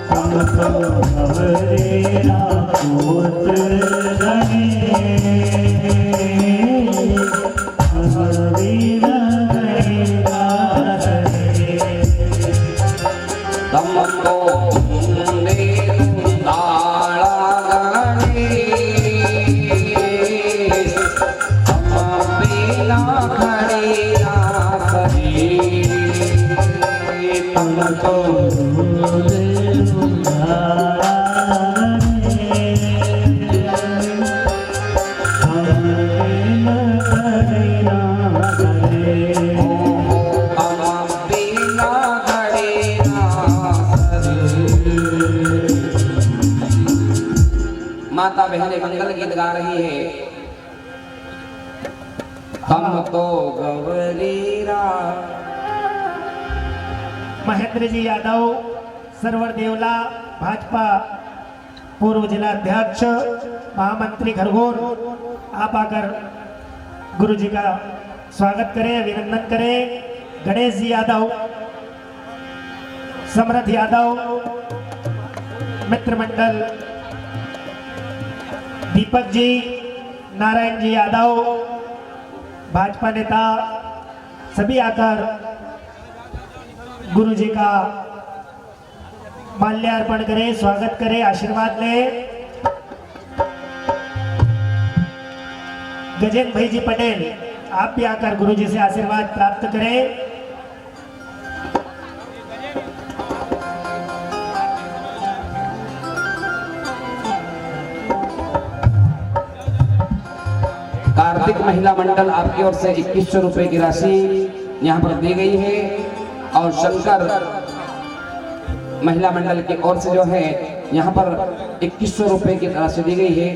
हम तो गवरेरा पुत्र गणेश, हम बिन घड़ी ना सजे। तम तो ताला गणेश, तम बिना घड़ी ना सरे, तम तो माता बहनें मंगल गीत गा रही है। हम तो गवरीरा। महेंद्र जी यादव सरवर देवला भाजपा पूर्व जिला अध्यक्ष महामंत्री खरगोन, आप आकर गुरु जी का स्वागत करें, अभिनंदन करें। गणेश जी यादव, समरथ यादव, मित्र मंडल दीपक जी, नारायण जी यादव, भाजपा नेता सभी आकर गुरु जी का माल्यार्पण करें, स्वागत करें, आशीर्वाद लें। गजेंद्र भाई जी पटेल, आप भी आकर गुरु जी से आशीर्वाद प्राप्त करें। कार्तिक महिला मंडल आपकी ओर से 2100 रुपए की राशि यहाँ पर दी गई है और शंकर महिला मंडल की ओर से जो है यहाँ पर 2100 रुपए की राशि दी गई है।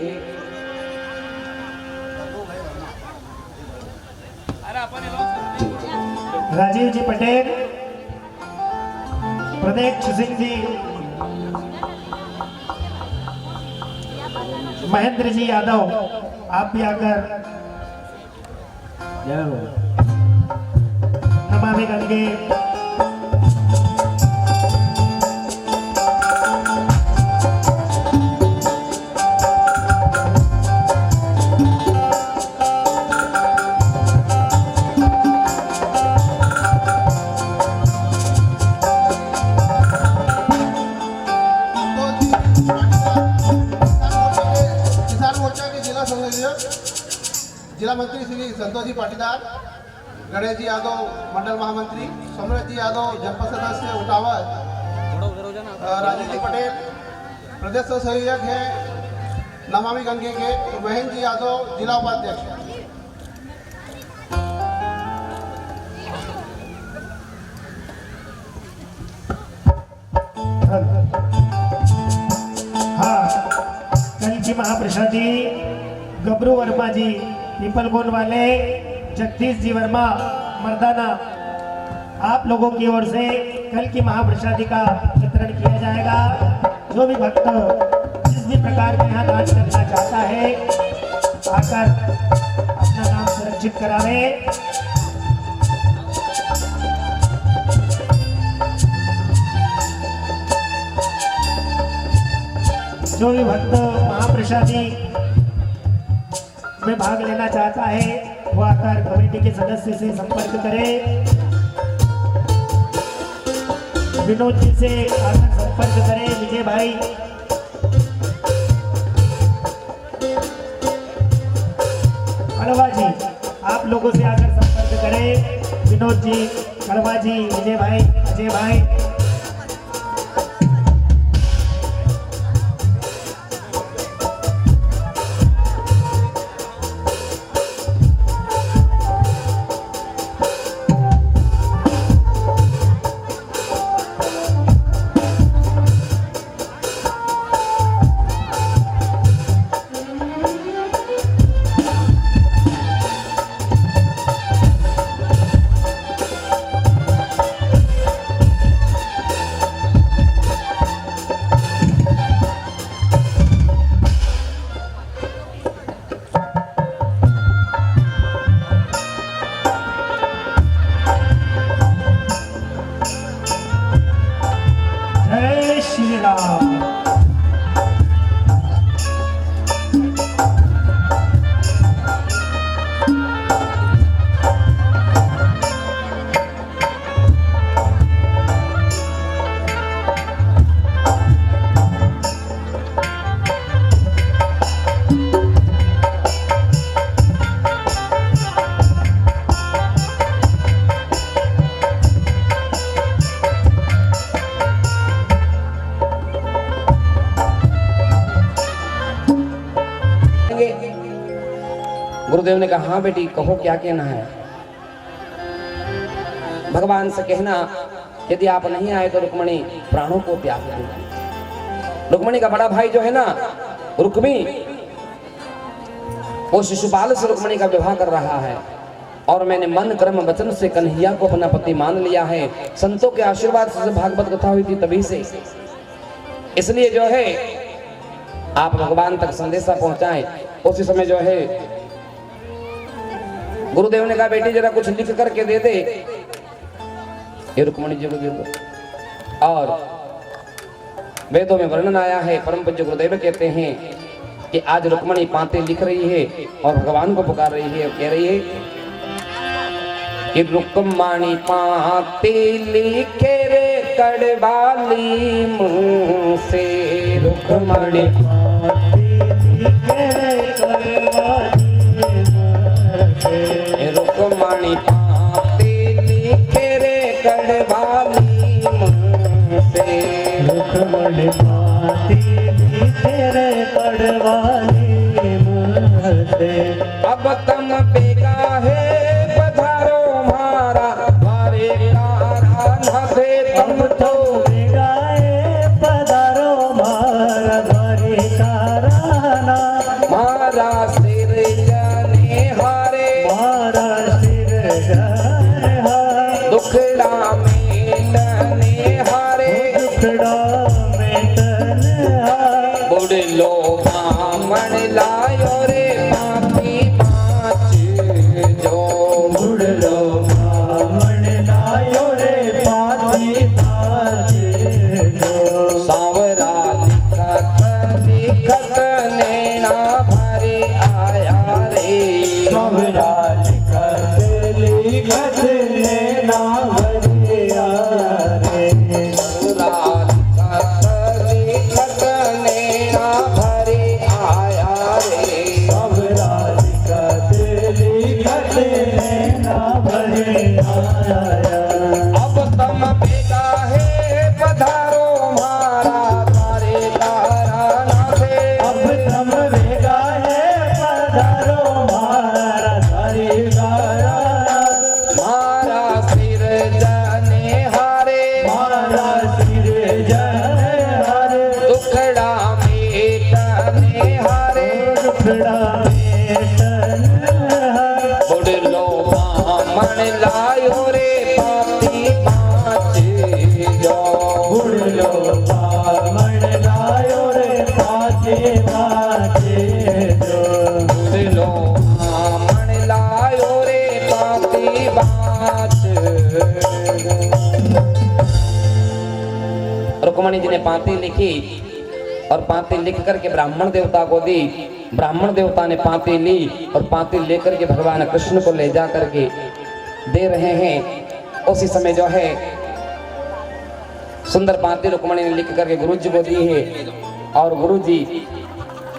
राजीव जी पटेल, प्रदेश सिंह जी, महेंद्र जी यादव, आप भी आकर नमामि गंगे जिला मंत्री श्री संतोष जी पाटीदार, गणेश जी यादव मंडल महामंत्री, समृद्ध जी यादव जनपद सदस्य उठावत, राजीव जी पटेल प्रदेश सहयोजक है नमामि गंगे के, महेंद्र जी यादव जिला उपाध्यक्ष। हाँ, कल की महाप्रसादी गबरू वर्मा जी पीपलगोन वाले, जगदीश जी वर्मा मर्दाना, आप लोगों की ओर से कल की महाप्रसादी का वितरण किया जाएगा। जो भी भक्त जिस भी प्रकार के यहाँ दान करना चाहता है आकर अपना नाम सुरक्षित करावे। जो भी भक्त महाप्रसादी में भाग लेना चाहता है वो आकर कमेटी के सदस्य से संपर्क करे। विनोद जी से आकर संपर्क करें। विजय भाई, कड़वा जी, आप लोगों से आकर संपर्क करें। विनोद जी, कड़वा जी, विजय भाई, अजय भाई। जय श्री राम। गुरुदेव ने कहा, हाँ बेटी कहो क्या कहना है। भगवान से कहना, यदि आप नहीं आए तो रुक्मणी प्राणों को त्याग देगी। रुक्मणी का बड़ा भाई जो है ना रुक्मी, वो शिशुपाल से रुक्मणी का विवाह कर रहा है और मैंने मन कर्म वचन से कन्हैया को अपना पति मान लिया है। संतों के आशीर्वाद से भागवत कथा हुई थी तभी से। इसलिए जो है आप भगवान तक संदेशा पहुंचाएं। उसी समय जो है गुरुदेव ने कहा, बेटी जरा कुछ लिख करके दे दे, ये रुक्मणी जी को दे दो। और वेदों में वर्णन आया है, परम पूज्य गुरुदेव कहते हैं कि आज रुक्मणी पांते लिख रही है और भगवान को पुकार रही है और कह रही है कि रुक्मणी पांते लिखे रे कड़वाली मुंह से, रुक्मणी रुक्मणी पाते लिखे रे कड़वाली मुंह से, रुक्मणी पाते लिखे रे कड़वाली मुंह से। अब तुम बेगा है पधारो मारा द्वारे तारा न दे, तुम तो बेगा है पधारो मारा द्वारे तारा ना, मारा सिर जाने हारे, मारा सिर जाने हारे, दुखड़ा मेटने हारे, दुखड़ा मेटने हारे। बुढ़ लो बामण लायो रे पापी पाँच जो, बुढ़ लो बामण लायो रे पापी पाँच जो। सांवरा लिखत लिखत नैना भरे आया रे, सांवरा लिखत लिखत नैना भरे आया रे। सांवरा लिखत लिखत नैना भरे आया रे, सांवरा लिखत लिखत नैना भरे आया। अब तुम बेगा है पधारो मारा द्वारे तारा न दे, अब तुम बेगा है पधारो मारा द्वारे तारा ना, मारा सिर जाने हारे, मारा सिर जाने हारे, दुखड़ा मेटने हारे, दुखड़ा में लायो रे पापी पाँच जो गुड़ लो बामण लायो रे पाँचे पाँचे जो गुड़ लो बामण लायो रे पापी पाँच। रुक्मणी जी ने पांति लिखी और पांति लिख करके ब्राह्मण देवता को दी। ब्राह्मण देवता ने पांति ली और पांति लेकर के भगवान कृष्ण को ले जा करके दे रहे हैं। उसी समय जो है सुंदर पांति रुक्मणी ने लिख करके गुरु जी को दी है और गुरु जी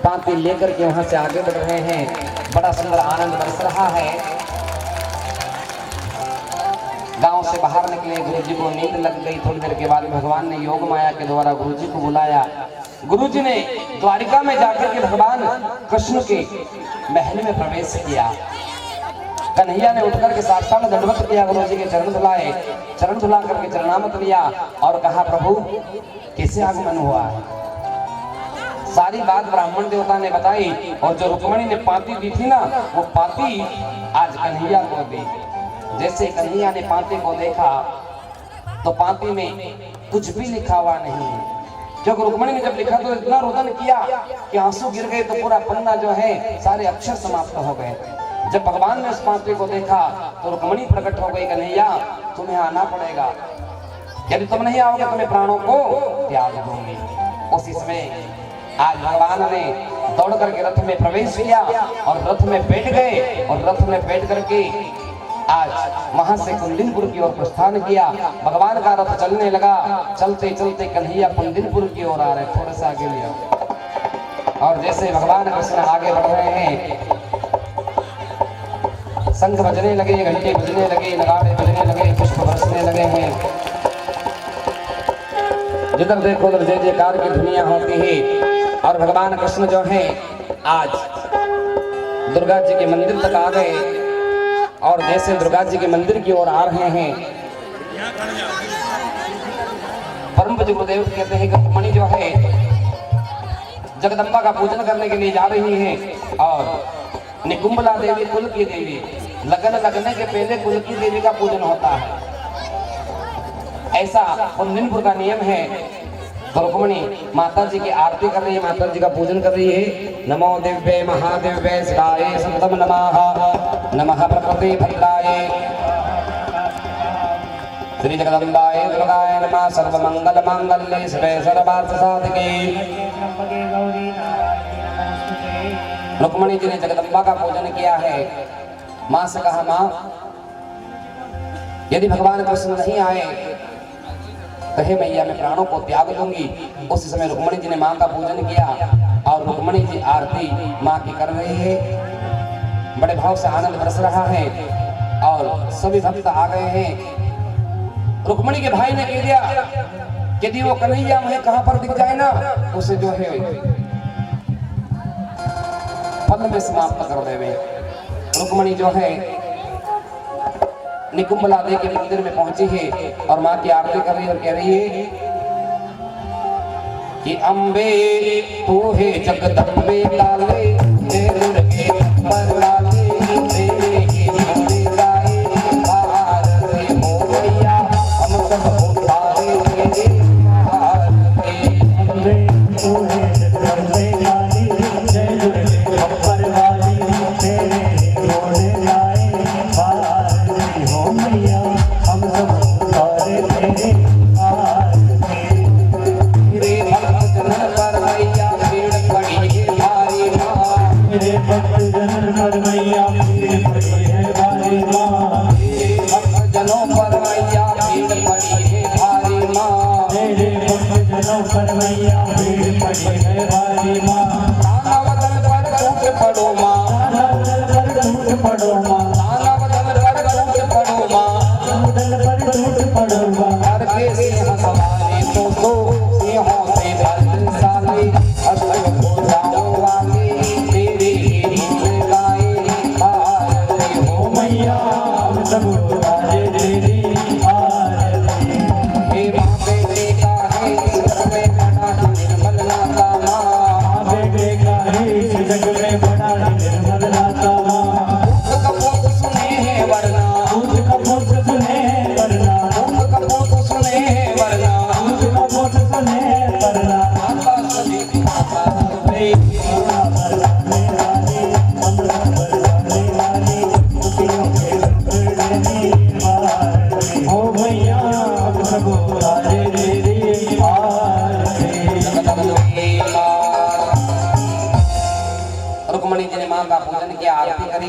पांति लेकर के वहां से आगे बढ़ रहे हैं। बड़ा सुंदर आनंद बरस रहा है। गांव से बाहर निकले, गुरु जी को नींद लग गई। थोड़ी देर के बाद भगवान ने योग माया के द्वारा गुरु जी को बुलाया। गुरु जी ने द्वारिका में जाकर के भगवान कृष्ण के महल में प्रवेश किया। कन्हैया ने उठकर के साष्टांग दंडवत किया, गुरु जी के चरण धुलाए। चरण धुला करके चरणामत लिया और कहा, प्रभु कैसे आगमन हुआ है। सारी बात ब्राह्मण देवता ने बताई और जो रुक्मणी ने पांति दी थी ना, वो पांति आज कन्हैया को दी। जैसे कन्हैया ने पांति को देखा तो पांति में कुछ भी लिखा हुआ नहीं है, क्योंकि रुक्मणी ने जब लिखा तो इतना रुदन किया कि आंसू गिर गए, तो पूरा पन्ना जो है सारे अक्षर समाप्त हो गए। जब भगवान ने उस पांति को देखा तो रुक्मणी प्रकट हो गई, कन्हैया तुम्हें आना पड़ेगा, यदि तुम नहीं आओगे तुम्हें प्राणों को त्याग दूंगी। उसी समय आज भगवान ने दौड़ करके रथ में प्रवेश किया और रथ में बैठ गए और रथ में बैठ करके आज वहां से कुंदिनपुर की ओर प्रस्थान किया। भगवान का रथ चलने लगा। चलते चलते कन्हैया कुंदिनपुर की ओर आ रहे, थोड़ा सा आगे लिया। और जैसे भगवान कृष्ण आगे बढ़ रहे हैं, शंख बजने लगे, घंटे बजने लगे, नगाड़े बजने लगे, पुष्प बरसने लगे हैं। जिधर देखो उधर जय जयकार की दुनिया होती है। और भगवान कृष्ण जो है आज दुर्गा जी के मंदिर तक आ गए और जैसे दुर्गा जी के मंदिर की ओर आ रहे हैं, परम पूज्य गुरुदेव कहते हैं कि रुक्मणी जो है जगदम्बा का पूजन करने के लिए जा रही है और निकुंभला देवी कुल की देवी, लगन लगने के पहले कुल की देवी का पूजन होता है। ऐसा कुंदिनपुर का नियम है। तो रुक्मणी माता जी की आरती कर रही है, माता जी का पूजन कर रही है। नमो दिव्य महादिव्य शिवाय संतम नमः, नमः प्रकृति भद्राय श्री जगदम्बाय दुर्गाय नमः। सर्वमंगल मांगल्ये शिवे सर्वार्थ साधिके। रुक्मणी जी ने जगदम्बा का पूजन किया है। मां से कहा, मां यदि भगवान कृष्ण नहीं आए तो हे मैया मैं प्राणों को त्याग दूंगी। उस समय रुक्मणी जी ने मां का पूजन किया और रुक्मणी जी आरती मां की कर रही है। बड़े भाव से आनंद बरस रहा है और सभी भक्त आ गए हैं। रुक्मणी के भाई ने कह दिया यदि वो कन्हैया मुझे कहां पर दिख जाए ना, उसे जो है पल में समाप्त कर देवे। रुक्मणी जो है निकुंभला देवी के मंदिर में पहुंची है और मां की आरती कर रही है और कह रही है कि अम्बे तू है जगदम्बे लाले, हे दुर्गे अम्बर लाले, तेरे की जोड़ी गाए भारती हो मैया, हम सब उतारे तेरे भारती। अम्बे तू है जगदम्बे लाली, जय दुर्गे अम्बर वाली, तेरे जोड़ी गाए भारती हो मैया, हम सब उतारे तेरे आरती। मेरे भक्त जनन पर मैया भीड़ पड़ी है भारी मां, मेरे भक्त जनन पर मैया भीड़ पड़ी है भारी मां, मेरे भक्त जनों पर मैया भीड़ पड़ी है भारी मां, मेरे भक्त जनों पर मैया भीड़ पड़ी है भारी मां। ताना बदन पर टूट पड़ो मां, ताना बदन पर टूट पड़ो मां, ताना बदन पर टूट पड़ो मां, बदन पर टूट पड़ो मां। करके सिंह सवारी तो सिंहों से बलशाली, अश्व हो जाओ वाली, तेरे गीत गाए भारती हो मैया, हम सब उतारे तेरी आरती। हे मां बेटे का है जग में बड़ा निर्मल नाता मां, बेटे का है इस जग में बड़ा निर्मल नाता मां। उसका पुत्र सुने हैं वरना, उसका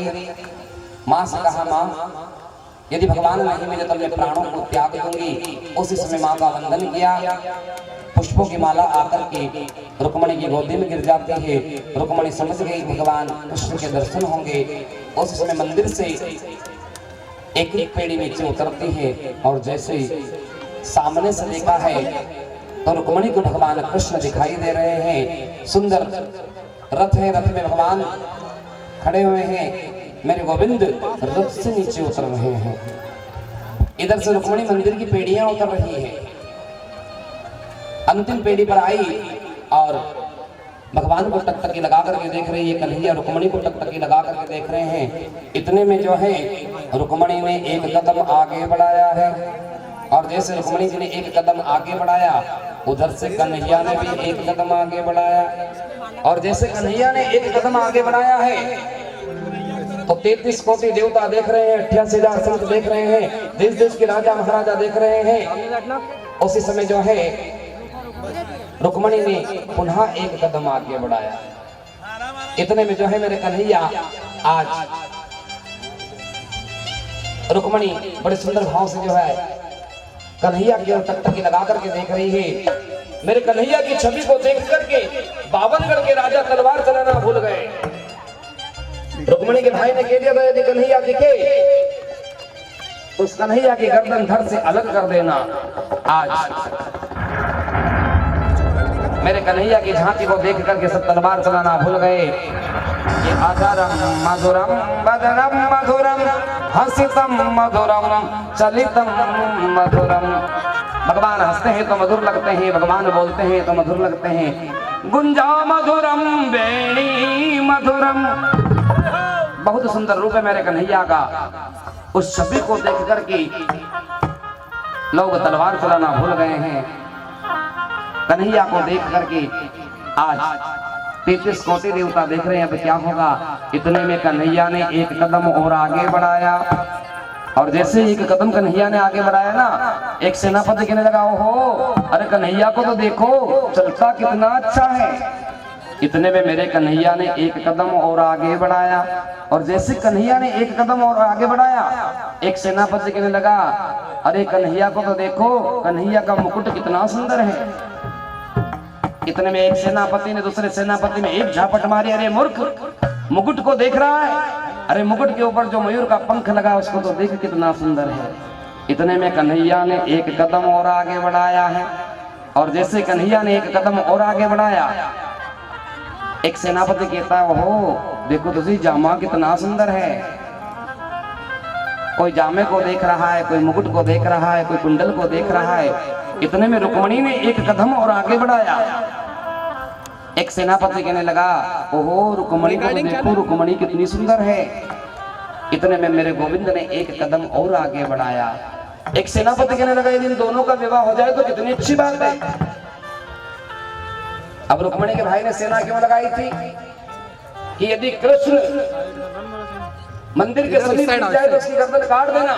करी। माँ से कहा, माँ यदि भगवान नहीं मिले तो मैं प्राणों को त्याग दूंगी। उसी समय माँ का वंदन किया। पुष्पों की माला आकर के रुक्मणी की गोदी में गिर जाती है। रुक्मणी समझ गई भगवान कृष्ण के दर्शन होंगे। उस समय मंदिर से एक एक पेड़ी नीचे उतरती है और जैसे सामने से देखा है तो रुक्मणी को भगवान कृष्ण दिखाई दे रहे हैं। सुंदर रथ है, रथ में भगवान खड़े हुए हैं। मेरे गोविंद रथ से नीचे उतर रहे हैं। इधर से रुक्मणी मंदिर की पेड़ियां उतर रही है। अंतिम पेड़ी पर आई और भगवान को टकटकी लगा करके देख रही है। कन्हैया रुक्मणी को टकटकी लगा करके देख रहे हैं। इतने में जो है रुक्मणी ने एक कदम आगे बढ़ाया है और जैसे रुक्मणी जी ने एक कदम आगे बढ़ाया उधर से कन्हैया ने भी एक कदम आगे बढ़ाया और जैसे कन्हैया ने एक कदम आगे बढ़ाया है तो 33 कोटि देवता देख रहे हैं, 88,000 संत देख रहे हैं, देश देश के राजा महाराजा देख रहे हैं। उसी समय जो है रुक्मणी ने पुनः एक कदम आगे बढ़ाया। इतने में जो है मेरे कन्हैया आज रुक्मणी बड़े सुंदर भाव से जो है कन्हैया की ओर टकटकी लगा करके देख रही है। मेरे कन्हैया की छवि को देख करके बावनगढ़ के राजा तलवार चलाना भूल गए। रुक्मणी के भाई ने कह दिया यदि कन्हैया दिखे तो उस कन्हैया की गर्दन धड़ से अलग कर देना। आज मेरे कन्हैया की झांकी को देख करके सब तलवार चलाना भूल गए। ये आदरम मधुरम बदनम मधुरम हसितम मधुरम चलितम मधुरम। भगवान हंसते हैं तो मधुर लगते हैं, भगवान बोलते हैं तो मधुर लगते हैं। गुंजा मधुरम वेणी मधुरम। बहुत सुंदर रूप है मेरे कन्हैया का। उस छवि को देख करके लोग तलवार चलाना भूल गए हैं। कन्हैया को देख करके आज 33 कोटि देवता देख रहे हैं अब क्या होगा। इतने में कन्हैया ने एक कदम और आगे बढ़ाया और जैसे एक कदम कन्हैया ने आगे बढ़ाया ना एक सेनापति कहने लगा, ओहो अरे कन्हैया को तो देखो चलता कितना अच्छा है। इतने में मेरे कन्हैया ने एक कदम और आगे बढ़ाया और जैसे कन्हैया ने एक कदम और आगे बढ़ाया एक सेनापति कहने लगा, अरे कन्हैया को तो देखो, कन्हैया का मुकुट कितना सुंदर है। इतने में एक सेनापति ने दूसरे सेनापति में एक झापट मारी, अरे मूर्ख मुकुट को देख रहा है, अरे मुकुट के ऊपर जो मयूर का पंख लगा उसको तो देख कितना सुंदर है। इतने में कन्हैया ने एक कदम और आगे बढ़ाया है और जैसे कन्हैया ने एक कदम और आगे बढ़ाया एक सेनापति कहता है, ओहो देखो तुझी जामा कितना सुंदर है। कोई जामे को देख रहा है, कोई मुकुट को देख रहा है, कोई कुंडल को देख रहा है। इतने में रुक्मणी ने एक कदम और आगे बढ़ाया। एक सेनापति कहने लगा, ओहो रुक्मणी को देखो, रुक्मणी कितनी सुंदर है। इतने में मेरे गोविंद ने एक कदम और आगे बढ़ाया। एक सेनापति कहने लगा, यदि इन दोनों का विवाह हो जाए तो कितनी अच्छी बात है। अब रुक्मणी के भाई ने सेना क्यों लगाई थी कि यदि कृष्ण मंदिर के समीप जाए तो उसकी गर्दन काट देना।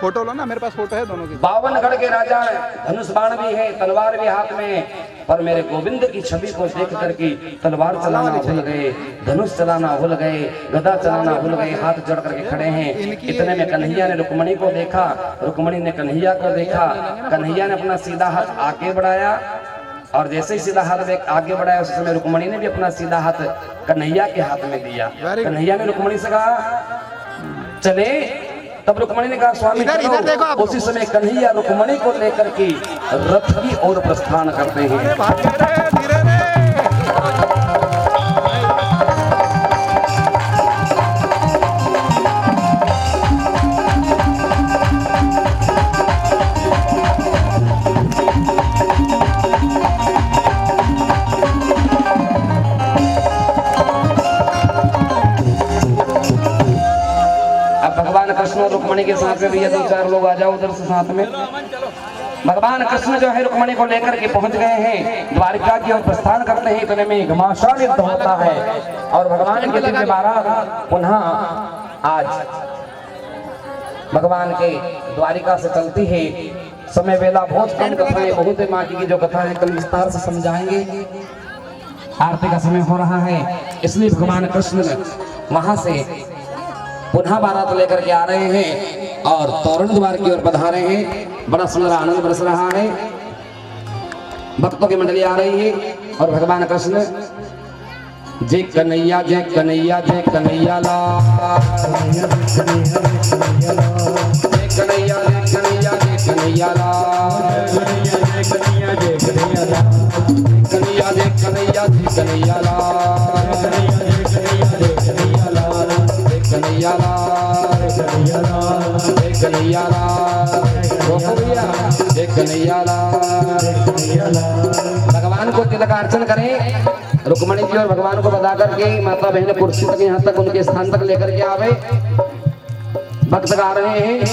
फोटो लो ना, मेरे पास फोटो है दोनों की। 52 के राजा है, धनुष बाण भी है, तलवार भी हाथ में है, पर मेरे गोविंद की छवि को देख करके तलवार चलाना भूल गए, धनुष चलाना भूल गए, गदा चलाना भूल गए, हाथ जोड़ करके खड़े हैं। इतने में कन्हैया ने रुक्मणी को देखा, रुक्मणी ने कन्हैया को देखा। कन्हैया ने अपना सीधा हाथ आगे बढ़ाया और जैसे ही सीधा हाथ आगे बढ़ाया उस समय रुक्मणी ने भी अपना सीधा हाथ कन्हैया के हाथ में दिया। कन्हैया ने रुक्मणी से कहा चले, तब रुक्मणी ने कहा स्वामी चलो। उसी समय कन्हैया रुक्मणी को लेकर के रथ की ओर प्रस्थान करते हैं। कृष्ण रुक्मणी के साथ में भैया 2-4 लोग आ जाओ उधर से साथ में। भगवान कृष्ण जो है रुक्मणी को लेकर के पहुंच गए हैं, द्वारिका की ओर प्रस्थान करते हैं। इतने में घमासान युद्ध होता है और भगवान के दिव्य बारात पुनः आज भगवान के द्वारिका से चलती है। समय वेला बहुत कम, कथाएं बहुत है। माँ की जो कथा है कल विस्तार से समझाएंगे। आरती का समय हो रहा है, इसलिए भगवान कृष्ण वहां से पुनः बारात लेकर के आ रहे हैं और तोरण द्वार की ओर पधारे हैं। बड़ा सुंदर आनंद बरस रहा है, भक्तों की मंडली आ रही है और भगवान कृष्ण जय कन्हैया जय कन्हैया जय कन्हैया लाल, जय कन्हैया जय कन्हैया जय कन्हैया लाल, जय कन्हैया जय कन्हैया लाल, कन्हैया जय कन्हैया जय कन्हैया लाल, जय कन्हैया लाल, जय कन्हैया लाल, रोको भैया, जय कन्हैया लाल। भगवान को तिलक अर्चन करें, रुक्मणी जी और भगवान को बता करके माता बहन कुर्सी तक यहाँ तक उनके स्थान तक लेकर के आवे। भक्त गा रहे हैं,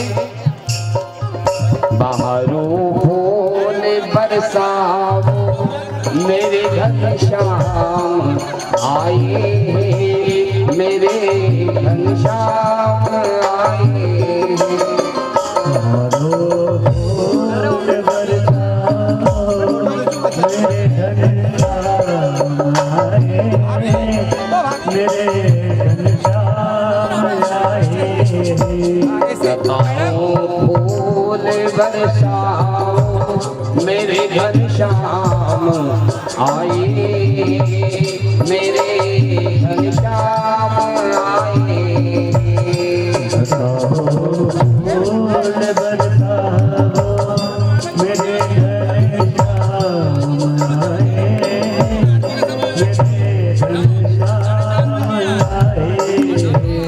बाहरों फूल बरसाओ मेरे घनश्याम आए, मेरे घनश्याम आए, फूल बरसाओ मेरे घनश्याम आए, मेरे घनश्याम आए,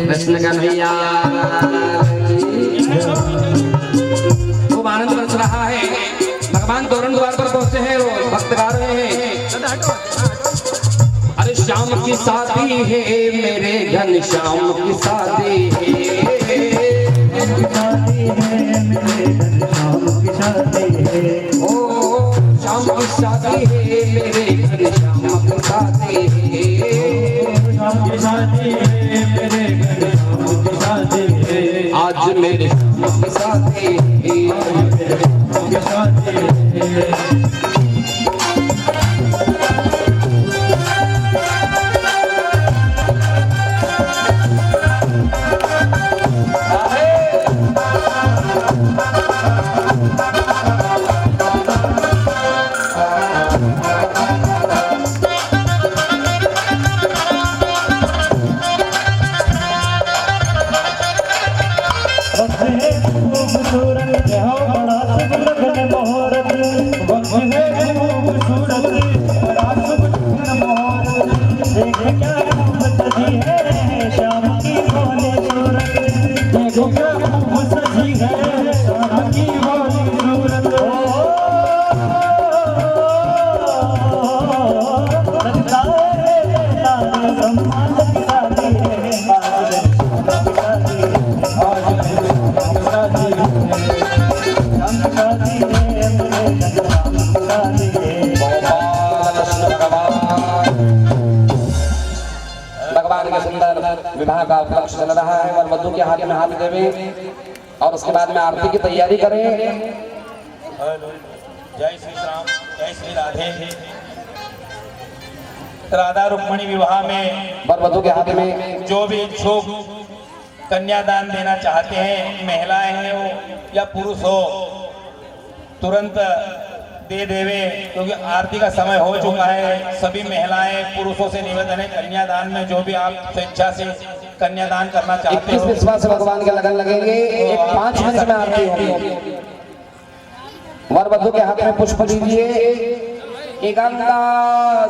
कृष्ण कन्हैया खूब आनंद बरस रहा है। भगवान तोरण द्वार पर पहुंचे हैं और भक्त गा रहे हैं, अरे श्याम की शादी है मेरे घन श्याम की शादी है, ओ श्याम की शादी है मेरे घन श्याम की शादी है, आज मेरे श्याम की शादी विवाह का उपलक्ष्य चल रहा है और वधू के हाथ में हाथ देवे और उसके बाद में आरती की तैयारी करें। जय श्री राम, जय श्री राधे। राधा रुक्मणी विवाह में वर वधू के हाथ में जो भी इच्छुक कन्यादान देना चाहते हैं, महिलाएं हैं हो या पुरुष हो, तुरंत दे देवे, क्योंकि आरती का समय हो चुका है। सभी महिलाएं पुरुषों से निवेदन है, कन्यादान में जो भी आप स्वेच्छा से कन्यादान करना चाहते हो, विश्वास से भगवान के लगन लगेंगे। एक 5 मिनट में आरती होगी। वर वधू के हाथ में पुष्प दीजिए। गंगा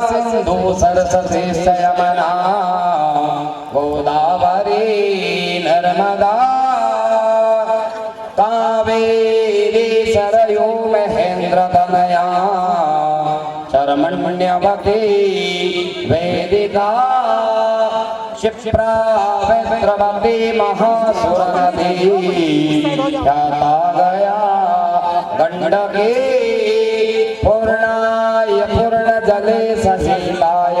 सिंधु सरस्वती यमुना गोदावरी नर्मदा कावेरी सरयू महेंद्र तनया शरमण्यवती वेदिका क्षिप्रा वैद्रवती महासुरनदी ख्याता गया गंडकी पूर्णाय पूर्ण जले सशीलाय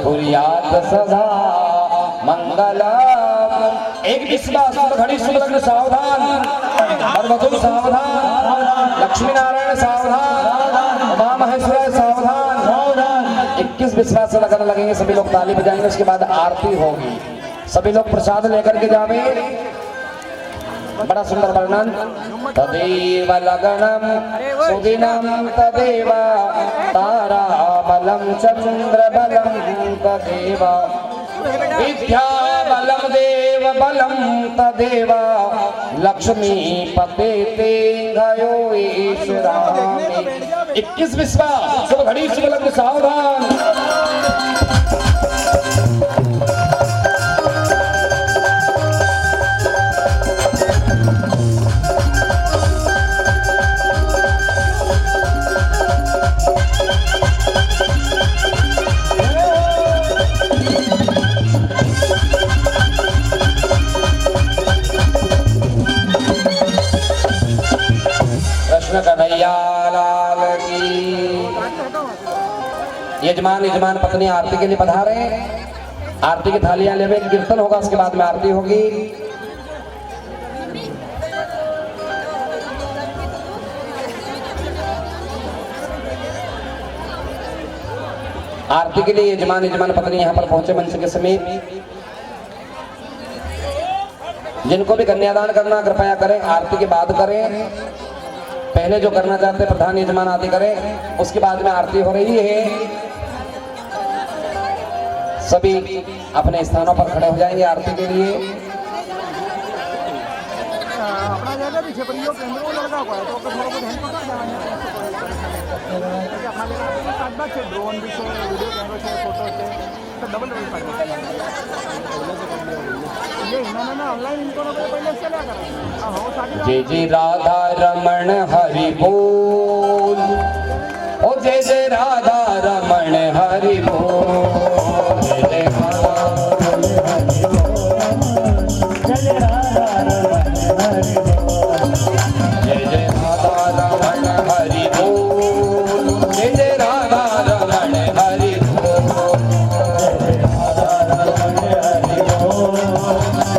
कुर्यात् सदा मंगलम। एक विश्वास घड़ी सुलग्न सावधान और वधु सावधान, लक्ष्मी नारायण सावधान, उमा महेश्वर सावधान। 21 विश्वास से लगन लगेंगे, सभी लोग ताली बजाएंगे, उसके बाद आरती होगी। सभी लोग प्रसाद लेकर के जावे। बड़ा सुंदर वर्णन। तदेव लगनम सुदिनम तदेव तारा बलम चंद्र बलम तदेव विद्या बलम देव बलम तदेव लक्ष्मी पते ते गयो ईश्वरामि। 21 विश्वा शुभ घड़ी शुभ लग्न सावधान। कृष्ण कन्हैया लाल की। यजमान यजमान पत्नी आरती के लिए पधारे। आरती की थालियां लेवे, कीर्तन होगा, उसके बाद में आरती होगी। आरती के लिए यजमान यजमान पत्नी यहाँ पर पहुंचे मंच के समीप। जिनको भी कन्यादान करना कृपया करें, आरती के बाद करें। पहले जो करना चाहते प्रधान यजमान आदि करें, उसके बाद में आरती हो रही है। सभी अपने स्थानों पर खड़े हो जाएंगे आरती के लिए। अपना जगह पीछे पर यो कैमरा लगा हुआ है तो थोड़ा बहुत हेल्प कर देना अपना जगह साथ बात है। ड्रोन भी से वीडियो कैमरा से फोटो से तो डबल ये इन्होंने ना ऑनलाइन इनको पहले चला कर। जय जय राधा रमण हरि बोल। ओ जय जय राधा रमण हरि बोल। जय जय राधा जय राधा रमण हरि बोल। जय जय राधा रमण हरि बोल। जय जय राधा रमण हरि बोल। जय राधा रमण हरि बोल।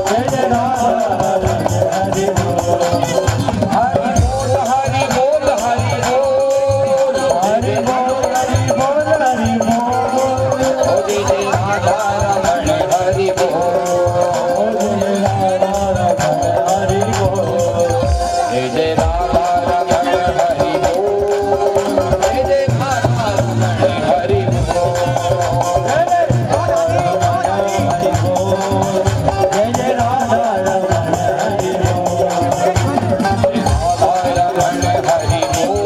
जय जय राधा रमण हरि बोल। हरि बोल हरि बोल हरि बोल। हरि बोल हरि बोल हरि बोल। ओ जय जय राधा रमण हरि बोल। जय राधा रमण हरि बोल। जय जय राधा रमण हरि बोल। जय जय राधा रमण हरि बोल। जय जय राधा रमण हरि बोल। राधा रमण हरि बोल।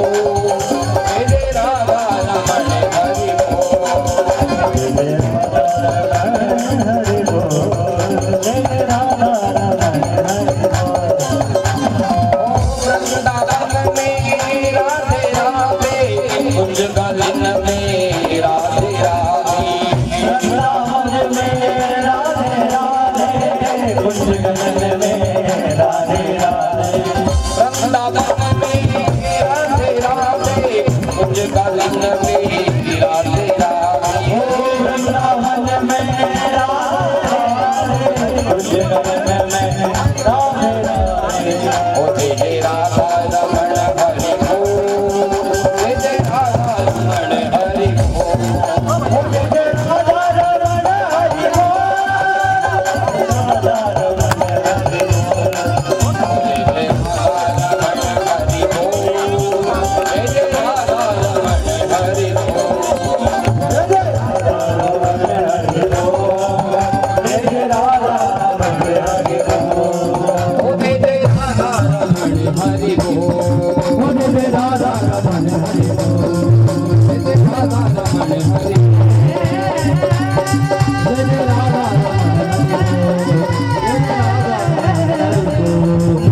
जय जय राधा रमण हरि बोल। जय राधा रमण हरि बोल। जय राधा रमण हरि बोल। वृंदावन में राधे राधे, कुंज गलन में राधे राधे। वृंदावन में राधे राधे, कुंज गगन में राधे राधे। वृंदावन में राधे राधे, कुंज गलन में राधे राधे। वृंदावन में राधे राधे, कुंज गगन में राधे राधे। ओ जय जय राधा रमण हरि बोल। जय जय राधा रमण हरि बोल। जय जय राधा रमण हरि बोल। राधा रमण हरि बोल। जय जय राधा रमण हरि बोल। जय जय राधा रमण हरि बोल। जय जय राधा रमण हरि बोल। जय जय राधा रमण हरि बोल। ओ जय जय राधा रमण हरि बोल। जय जय राधा रमण हरि बोल। जय जय राधा रमण हरि बोल। जय जय राधा रमण हरि बोल। जय जय राधा रमण हरि बोल।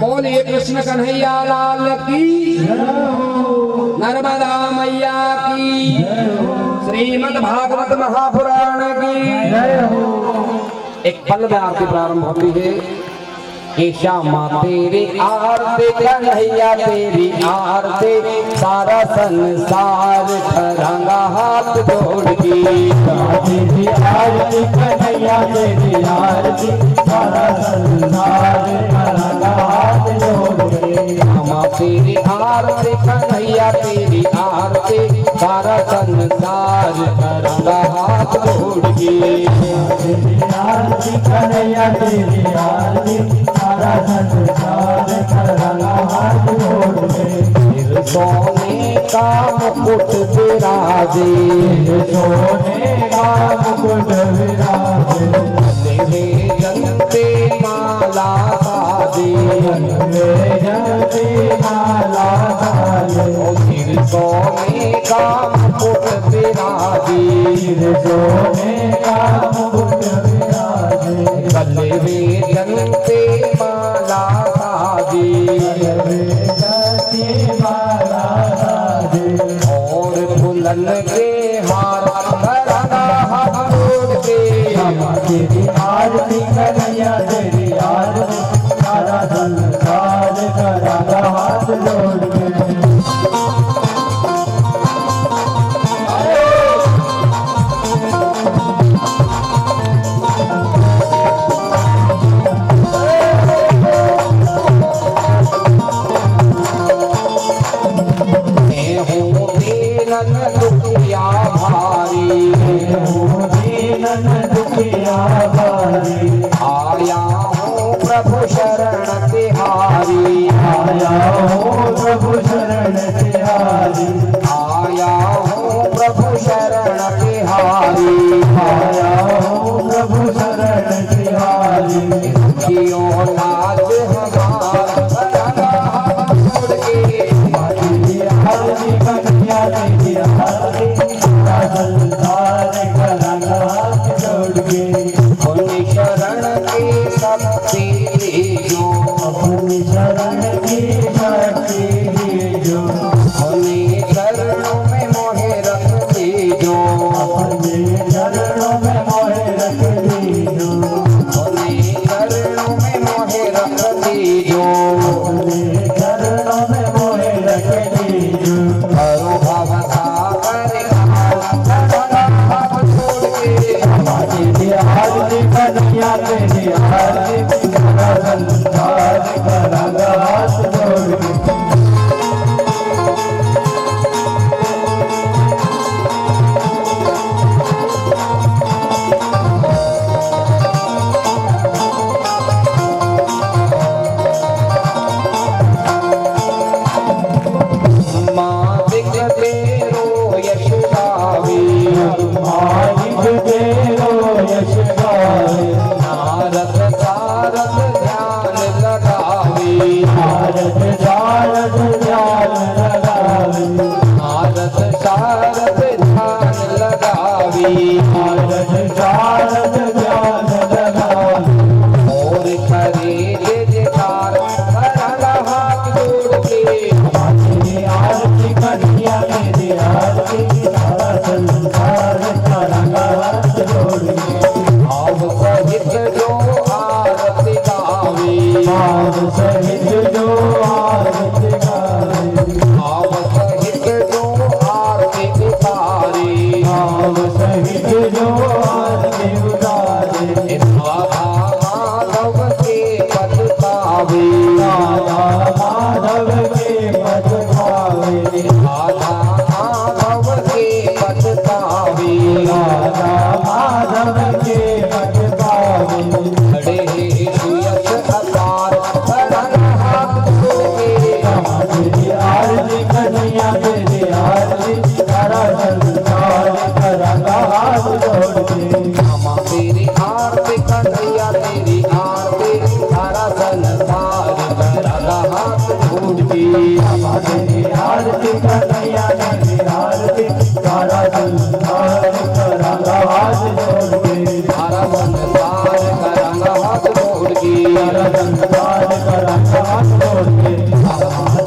बोलिए कृष्ण कन्हैया लाल की, नर्मदा मैया की, श्रीमद् भागवत महापुराण की। एक पल में आरती प्रारंभ होती है कि श्यामा तेरी आरती कन्हैया तेरी आरती, सारा संसार खरंगा हाथ जोड़ की। तेरी आरती कन्हैया तेरी आरती, सारा संसार हाथ जोड़ के। मामा तेरी आरती कन्हैया तेरी आरती सारा संसार करूँगा हाथ जोड़ के। तेरी आरती कन्हैया तेरी आरती सारा संसार करूँगा हाथ जोड़ के। फिर सोने का मुकुट विराजे, सोने का मुकुट विराजे, तेरे जनते माला साजे, वे जलती माला साजे। फिर सोने का मुकुट विराजे, सोने का मुकुट विराजे, गले में जनते माला साजे, वे जलती माला साजे। और फुलन के हार कराना हाथ जोड़ के। तेरी आरती कन्हैया तेरी आरती सारा संसार करूँगा हाथ जोड़ के। मैं हूँ दीनन दुखिया भारी, दीनन दुखिया भारी, आया हूँ प्रभु शरण तिहारी, आया हो प्रभु शरण तिहारी, आया हूँ प्रभु शरण तिहारी। आया हो प्रभु शरण तिहारी। दुखियों लाज हमारा कराना हाथ जोड़ के। तेरी आरती कन्हैया तेरी आरती सारा संसार करूँगा हाथ जोड़ के। अपनी शरण की शक्ति दीजो, अपनी शरण की शक्ति दीजो, अपने चरणों में मोहे रख दीजो, अपने चरणों में मोहे रख दीजो, अपने चरणों में मोहे रख दीजो। अपने चरणों में मोहे रख दीजो। करो भव सागर कराना हाथ जोड़ के। तेरी आरती कन्हैया तेरी आरती सारा संसार करूँगा हाथ जोड़ के। माँ दिख तेरो यश गावे, मालिक तेरो यश गावे, नारद सारद ध्यान लगावे, भारत भारत ध्यान लगावे, नारद सारद ध्यान लगावे। भारत भारत ध्यान लगावे। और करे जय जयकार कराना हाथ जोड़ के। तेरी आरती कन्हैया तेरी आरती सारा संसार करूँगा हाथ जोड़ के। भाव सहित जो आरती गावे, भाव सहित जो आरती गावे, भाव सहित जो आरती उतारे, भाव सहित जो आरती उतारे। राधा माधव के पद पावे, राधा माधव के पद पावे, राधा माधव के पद पावे। राधा माधव के पद पावे। खड़े सुयश अपार कराना हाथ जोड़ के। तेरी आरती कन्हैया तेरी आरती सारा संसार करूँगा हाथ जोड़ के। मामा तेरी आरती कन्हैया तेरी आरती सारा संसार कराना हाथ जोड़ के। तेरी आरती कन्हैया तेरी आरती सारा संसार करूँगा हाथ जोड़ के। सारा संसार कराना हाथ जोड़ के। सारा संसार करूँगा हाथ जोड़ के।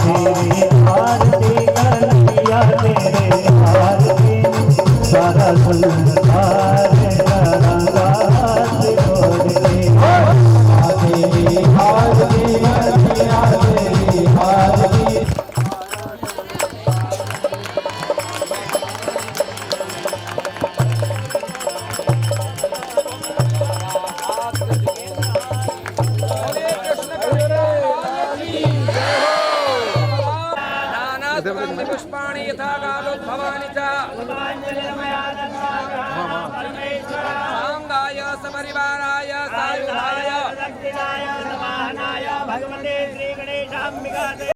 तेरी आरती कन्हैया तेरी आरती सारा संसार करूँगा हाथ जोड़ के। तेरी आरती कन्हैया तेरी आरती सपरिवाराय सायुधाय दक्षिणाय समानाय भगवते श्री गणेशाम्बिका